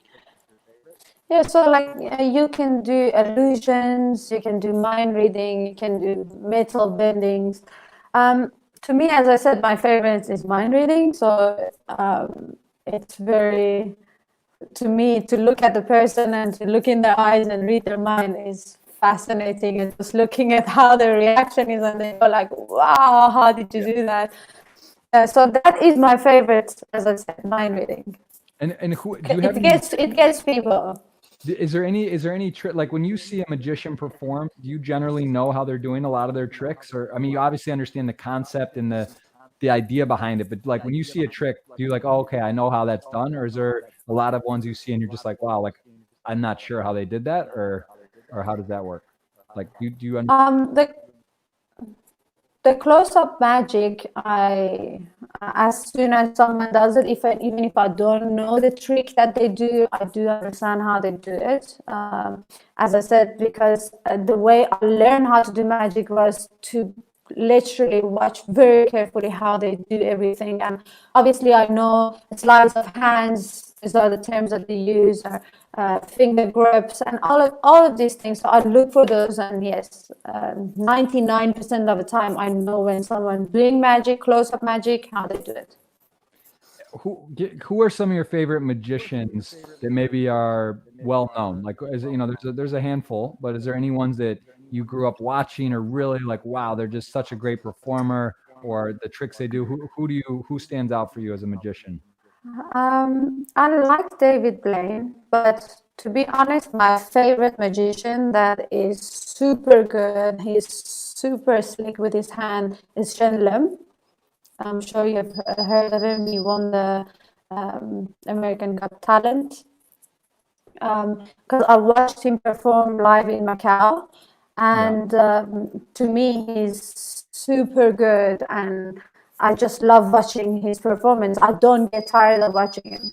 Speaker 2: Yeah, so like you can do illusions, you can do mind reading, you can do metal bendings. To me, as I said, my favorite is mind reading. So it's very, to me, to look at the person and to look in their eyes and read their mind is fascinating. And just looking at how their reaction is, and they go like, "Wow, how did you do that?" So that is my favorite, as I said, mind reading.
Speaker 1: And who do you have?
Speaker 2: It gets people.
Speaker 1: Is there any trick, like when you see a magician perform, do you generally know how they're doing a lot of their tricks? Or, I mean, you obviously understand the concept and the idea behind it, but like when you see a trick, do you like, oh, okay, I know how that's done? Or is there a lot of ones you see and you're just like, wow, like I'm not sure how they did that, or how does that work? Like, do you understand?
Speaker 2: The close-up magic, as soon as someone does it, even if I don't know the trick that they do, I do understand how they do it. As I said, because the way I learned how to do magic was to literally watch very carefully how they do everything. And obviously I know sleights of hands, these are the terms that they use, or finger grips, and all of these things. So I look for those, and yes, 99% of the time I know when someone's doing magic, close-up magic, how they do it.
Speaker 1: Who are some of your favorite magicians that maybe are well known? Like, there's a handful, but is there any ones that you grew up watching or really like, wow, they're just such a great performer, or the tricks they do? Who stands out for you as a magician?
Speaker 2: I like David Blaine, but to be honest, my favorite magician that is super good, he's super slick with his hand, is Shen Lim. I'm sure you've heard of him. He won the American Got Talent. Because I watched him perform live in Macau, and to me, he's super good, and I just love watching his performance. I don't get tired of watching him.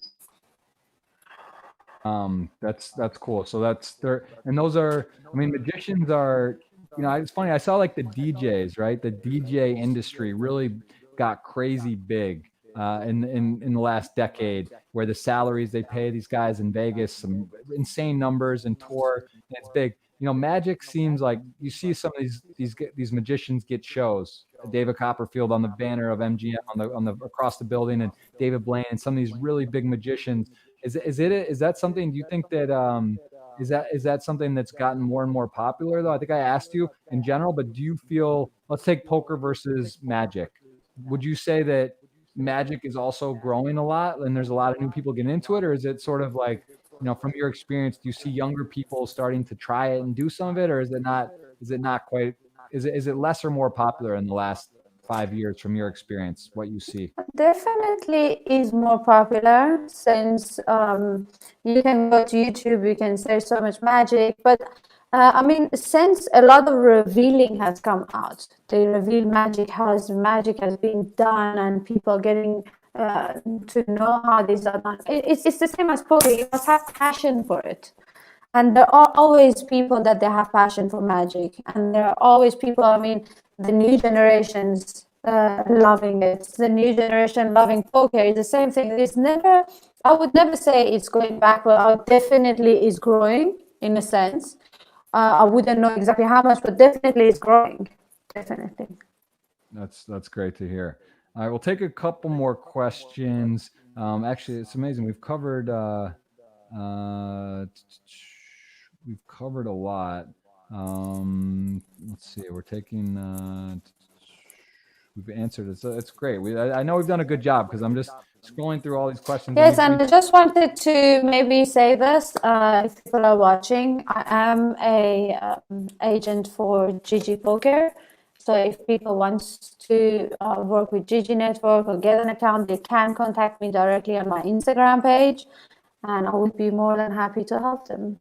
Speaker 1: That's cool. So that's there, and those are, I mean, magicians are, it's funny. I saw like the DJs, right? The DJ industry really got crazy big in the last decade, where the salaries they pay these guys in Vegas, some insane numbers, and tour, and it's big. Magic seems like you see some of these magicians get shows. David Copperfield on the banner of MGM on the across the building, and David Blaine, and some of these really big magicians. Is that something? Do you think that is that something that's gotten more and more popular though? I think I asked you in general, but do you feel? Let's take poker versus Magic. Would you say that Magic is also growing a lot, and there's a lot of new people getting into it, or is it sort of like, from your experience, do you see younger people starting to try it and do some of it, or is it not? Is it not quite? Is it less or more popular in the last 5 years from your experience? What you see?
Speaker 2: Definitely is more popular since you can go to YouTube, you can search so much magic. But I mean, since a lot of revealing has come out, they reveal magic has been done, and people getting to know how these are done. It's the same as poker. You must have passion for it. And there are always people that they have passion for magic, and there are always people, I mean, the new generations loving it, the new generation loving poker. It's the same thing. It's never, I would never say it's going backward. It definitely is growing in a sense. I wouldn't know exactly how much, but definitely it's growing. Definitely.
Speaker 1: That's great to hear. All right, we'll take a couple more questions. Actually, it's amazing. We've covered we've covered a lot. Let's see. We're taking. We've answered it. So it's great. I know we've done a good job, because I'm just scrolling through all these questions.
Speaker 2: Yes, and I just wanted to maybe say this, if people are watching, I am a agent for GG Poker. So if people want to work with GG Network or get an account, they can contact me directly on my Instagram page, and I would be more than happy to help them.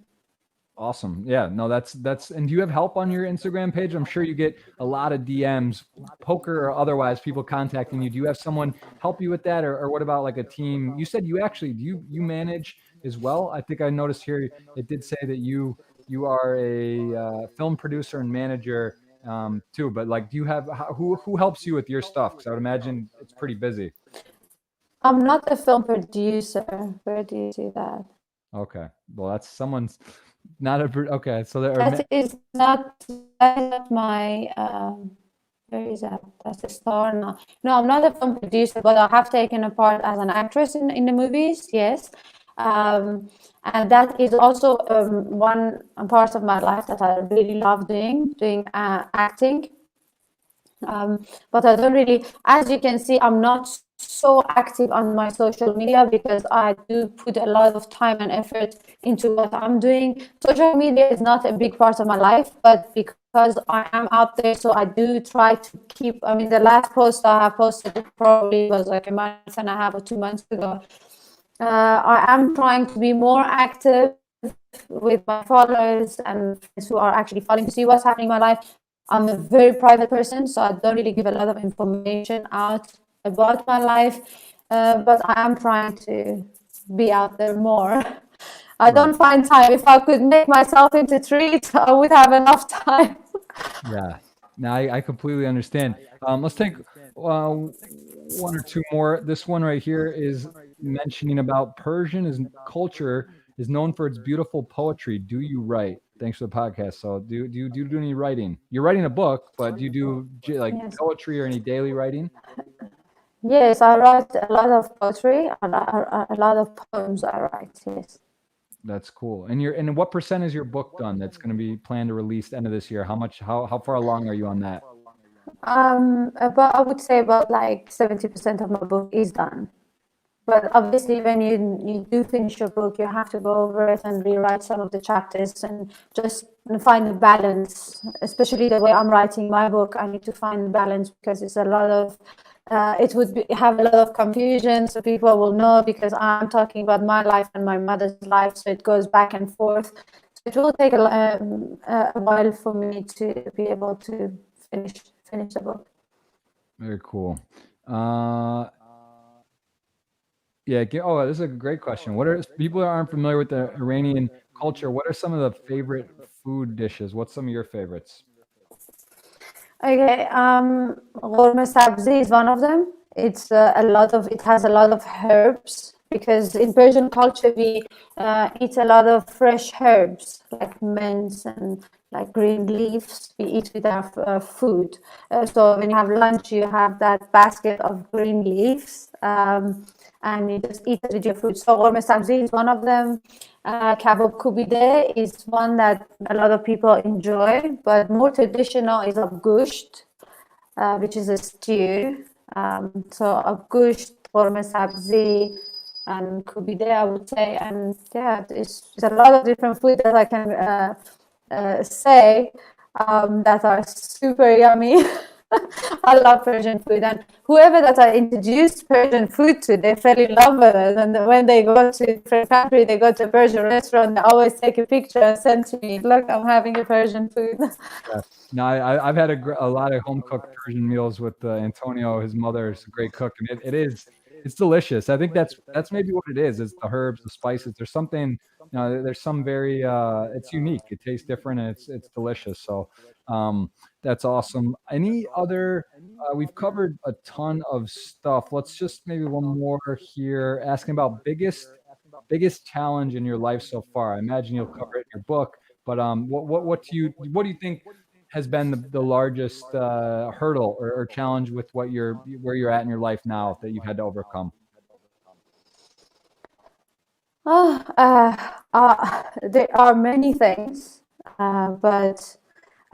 Speaker 1: Awesome. Yeah, no, that's, and do you have help on your Instagram page? I'm sure you get a lot of DMs, poker or otherwise, people contacting you. Do you have someone help you with that? Or what about like a team? You said you actually, do you manage as well? I think I noticed here, it did say that you are a film producer and manager too, but like, do you have, who helps you with your stuff? Because I would imagine it's pretty busy.
Speaker 2: I'm not a film producer. Where do you see that?
Speaker 1: Okay. Well, that's someone's not a, okay. So there
Speaker 2: that is not my, where is that? That's a star now. No, I'm not a film producer, but I have taken a part as an actress in the movies, yes. And that is also one part of my life that I really love doing acting. But I don't really, as you can see, I'm not so active on my social media, because I do put a lot of time and effort into what I'm doing. Social media is not a big part of my life, but because I am out there, so I do try to keep, I mean, the last post I have posted probably was like a month and a half or 2 months ago. I am trying to be more active with my followers and friends who are actually following to see what's happening in my life. I'm a very private person, so I don't really give a lot of information out about my life, but I am trying to be out there more. I don't find time. If I could make myself into treat, I would have enough time.
Speaker 1: Yeah, now I completely understand. Let's take one or two more. This one right here is mentioning about Persian culture is known for its beautiful poetry. Do you write? Thanks for the podcast. So do you do any writing? You're writing a book, but do you do like poetry or any daily writing?
Speaker 2: Yes, I write a lot of poetry, a lot of poems I write, yes.
Speaker 1: That's cool. And what percent is your book done that's going to be planned to release end of this year? How far along are you on that?
Speaker 2: About, I would say about like 70% of my book is done. But obviously, when you do finish your book, you have to go over it and rewrite some of the chapters and just find a balance. Especially the way I'm writing my book, I need to find a balance, because it's a lot of, it would have a lot of confusion, so people will know, because I'm talking about my life and my mother's life, so it goes back and forth. So it will take a while for me to be able to finish the book.
Speaker 1: Very cool. Yeah. Oh, this is a great question. What are people that aren't familiar with the Iranian culture? What are some of the favorite food dishes? What's some of your favorites?
Speaker 2: Okay, غرمه sabzi is one of them. It has a lot of herbs because in Persian culture we eat a lot of fresh herbs like mint and like green leaves. We eat with our food. So when you have lunch, you have that basket of green leaves, and you just eat it with your food. So غرمه sabzi is one of them. Kebab kubide is one that a lot of people enjoy, but more traditional is abgusht, which is a stew. So abgusht, غرمه sabzi, and kubide, I would say. And yeah, it's a lot of different food that I can say that are super yummy. I love Persian food, and whoever that I introduced Persian food to, they fell in love with it. And when they go to a different country, they go to a Persian restaurant, they always take a picture and send to me, look, I'm having a Persian food.
Speaker 1: Yeah. No, I've had a lot of home cooked Persian meals with Antonio. His mother is a great cook, and it's delicious. I think that's maybe what it is. It's the herbs, the spices. There's something, there's some very it's unique. It tastes different, and it's delicious. So that's awesome. Any other? We've covered a ton of stuff. Let's just maybe one more here, asking about biggest challenge in your life so far. I imagine you'll cover it in your book. But what do you think has been the largest hurdle or challenge with where you're at in your life now that you've had to overcome?
Speaker 2: There are many things, but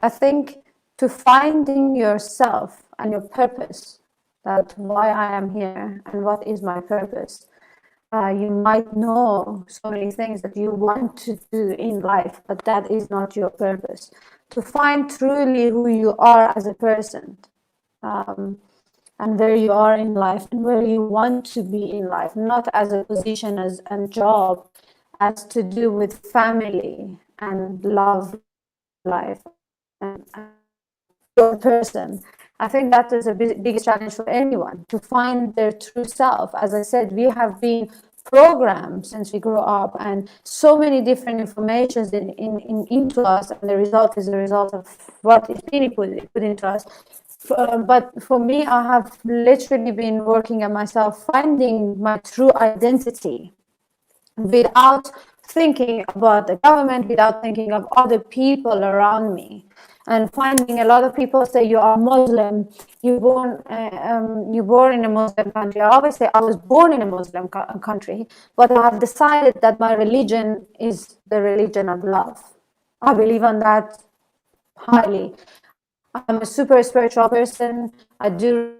Speaker 2: I think to finding yourself and your purpose, that why I am here and what is my purpose. You might know so many things that you want to do in life, but that is not your purpose. To find truly who you are as a person, and where you are in life and where you want to be in life, not as a position as and job, as to do with family and love life and your person. I think that is a biggest challenge for anyone, to find their true self. As I said, we have been programmed since we grew up, and so many different informations into us, and the result is a result of what is being put into us. But for me, I have literally been working on myself, finding my true identity without thinking about the government, without thinking of other people around me. And finding a lot of people say you are Muslim, you born in a Muslim country. I always say I was born in a Muslim country, but I have decided that my religion is the religion of love. I believe in that highly. I'm a super spiritual person. I do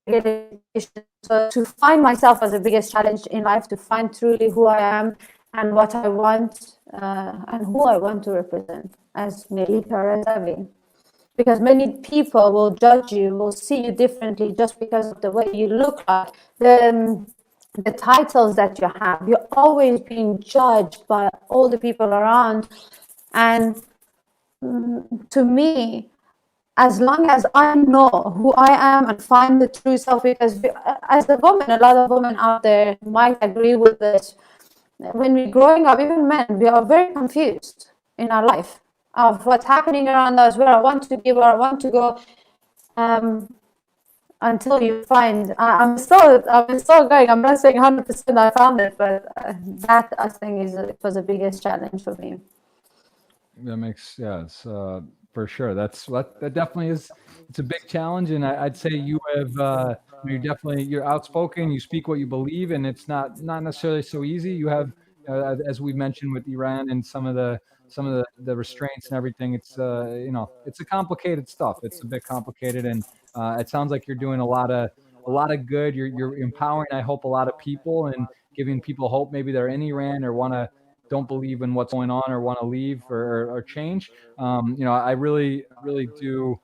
Speaker 2: meditation. So to find myself as the biggest challenge in life, to find truly who I am and what I want and who I want to represent as Melika Razavi. Because many people will judge you, will see you differently just because of the way you look like, the titles that you have. You're always being judged by all the people around. And to me, as long as I know who I am and find the true self, because as a woman, a lot of women out there might agree with this. When we're growing up, even men, we are very confused in our life of what's happening around us, where I want to be, where I want to go, until you find. I'm still going. I'm not saying 100% I found it, but that I think was the biggest challenge for me.
Speaker 1: That makes it's for sure. That definitely is. It's a big challenge, and I'd say you have you're outspoken. You speak what you believe, and it's not necessarily so easy. You have, as we mentioned with Iran and some of the restraints and everything. It's it's a complicated stuff. It's a bit complicated, and it sounds like you're doing a lot of good. You're empowering, I hope, a lot of people and giving people hope. Maybe they're in Iran or don't believe in what's going on or want to leave or change. I really do.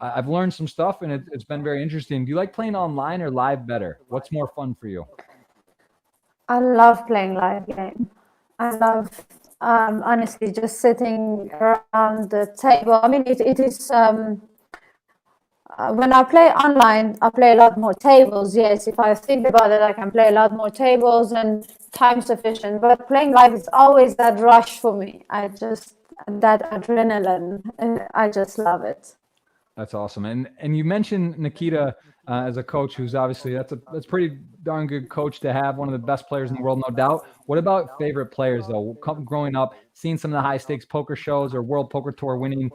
Speaker 1: I've learned some stuff, and it's been very interesting. Do you like playing online or live better? What's more fun for you?
Speaker 2: I love playing live game. I love honestly just sitting around the table. I mean, it is when I play online, I play a lot more tables. Yes, if I think about it, I can play a lot more tables and time sufficient. But playing live is always that rush for me. That adrenaline, I just love it.
Speaker 1: That's awesome. And you mentioned Nikita as a coach, who's obviously that's pretty darn good coach to have, one of the best players in the world, no doubt. What about favorite players though? Growing up, seeing some of the high stakes poker shows or World Poker Tour winning,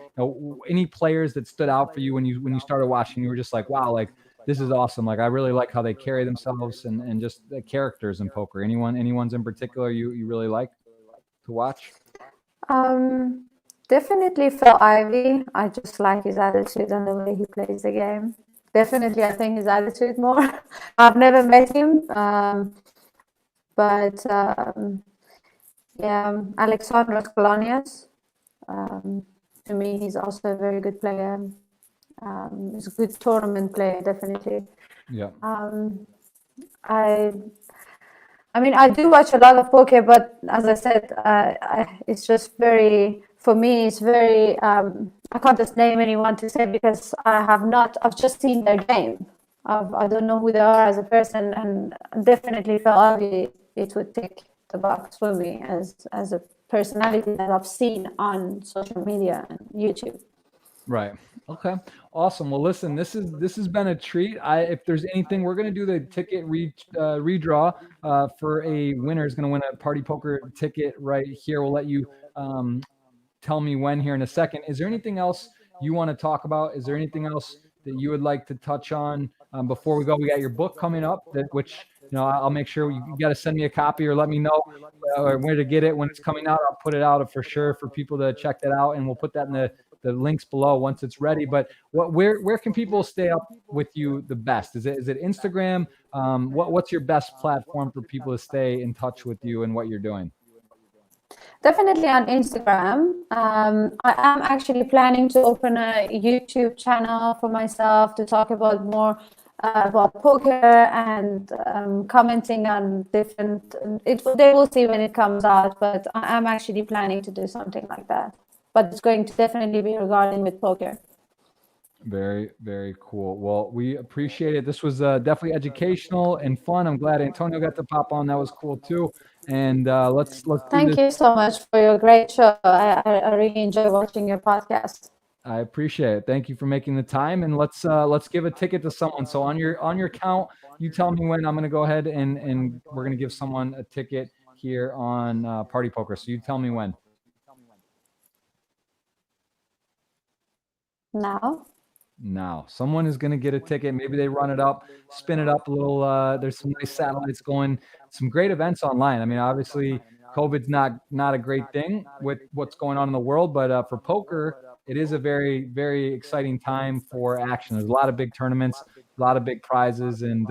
Speaker 1: any players that stood out for you when you started watching? You were just like, wow, like this is awesome. Like I really like how they carry themselves and just the characters in poker. Anyone's in particular you really like to watch?
Speaker 2: Definitely Phil Ivey. I just like his attitude and the way he plays the game. Definitely, I think his attitude more. I've never met him, but yeah, Alexandros Kolonias. To me, he's also a very good player. He's a good tournament player, definitely.
Speaker 1: Yeah.
Speaker 2: I mean, I do watch a lot of poker, but as I said, it's just for me, it's very, I can't just name anyone to say because I've just seen their game. I don't know who they are as a person, and definitely for Avi, it would tick the box for me as a personality that I've seen on social media and YouTube.
Speaker 1: Right. Okay. Awesome. Well, listen, this has been a treat. If there's anything, we're going to do the ticket redraw for a winner is going to win a party poker ticket right here. We'll let you tell me when here in a second. Is there anything else you want to talk about? Is there anything else that you would like to touch on before we go? We got your book coming up, which I'll make sure you got to send me a copy or let me know where to get it when it's coming out. I'll put it out for sure for people to check that out, and we'll put that in the links below once it's ready. But where can people stay up with you the best? Is it Instagram? What's your best platform for people to stay in touch with you and what you're doing?
Speaker 2: Definitely on Instagram. I am actually planning to open a YouTube channel for myself to talk about more about poker and commenting on different. They will see when it comes out, but I am actually planning to do something like that. But it's going to definitely be regarding with poker.
Speaker 1: Very, very cool. Well, we appreciate it. This was definitely educational and fun. I'm glad Antonio got to pop on. That was cool too. And let's
Speaker 2: Thank you so much for your great show. I really enjoy watching your podcast.
Speaker 1: I appreciate it. Thank you for making the time. And let's give a ticket to someone. So on your count, you tell me when. I'm going to go ahead and we're going to give someone a ticket here on Party Poker. So you tell me when. Now someone is going to get a ticket. Maybe they run it up, spin it up a little. There's some nice satellites going, some great events online. I mean, obviously COVID's not a great thing with what's going on in the world, but for poker, it is a very, very exciting time for action. There's a lot of big tournaments, a lot of big prizes, and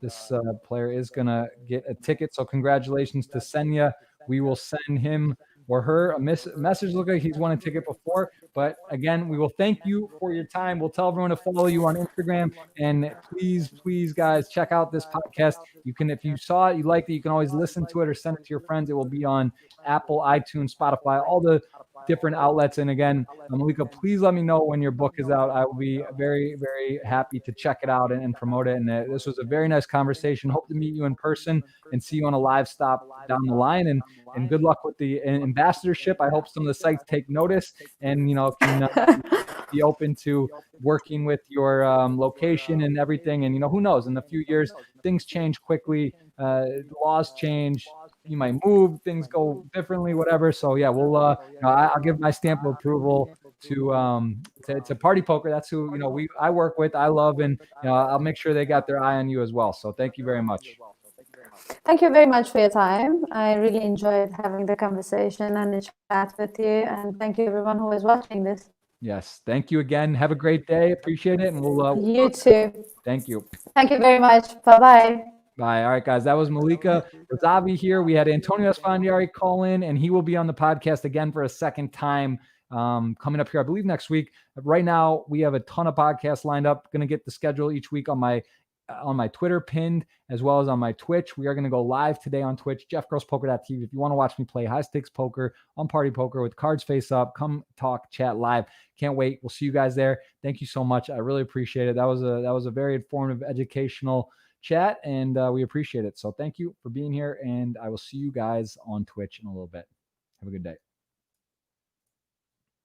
Speaker 1: this player is going to get a ticket. So congratulations to Senya. We will send him or her a message. Look like he's won a ticket before. But again, we will thank you for your time. We'll tell everyone to follow you on Instagram. And please, guys, check out this podcast. You can, if you saw it, you liked it, you can always listen to it or send it to your friends. It will be on Apple, iTunes, Spotify, all the different outlets. And again, Melika, please let me know when your book is out. I will be very, very happy to check it out and promote it. And this was a very nice conversation. Hope to meet you in person and see you on a live stop down the line. And good luck with the ambassadorship. I hope some of the sites take notice and, can be open to working with your location and everything. And, who knows, in a few years, things change quickly. Laws change. You might move, things go differently, whatever. So yeah, we'll, I'll give my stamp of approval to Party Poker. That's who, I work with, I love, and I'll make sure they got their eye on you as well. So thank you very much.
Speaker 2: Thank you very much for your time. I really enjoyed having the conversation and the chat with you. And thank you everyone who is watching this.
Speaker 1: Yes. Thank you again. Have a great day. Appreciate it. And we'll
Speaker 2: you too.
Speaker 1: Thank you.
Speaker 2: Thank you very much. Bye-bye.
Speaker 1: Bye. All right, guys. That was Melika Razavi here. We had Antonio Esfandiari call in, and he will be on the podcast again for a second time coming up here, I believe, next week. Right now, we have a ton of podcasts lined up. Going to get the schedule each week on my on my Twitter pinned, as well as on my Twitch. We are going to go live today on Twitch, jeffgrosspoker.tv. If you want to watch me play high stakes poker on Party Poker with cards face up, come talk, chat live. Can't wait. We'll see you guys there. Thank you so much. I really appreciate it. That was a very informative, educational chat, and we appreciate it. So thank you for being here, and I will see you guys on Twitch in a little bit. Have a good day.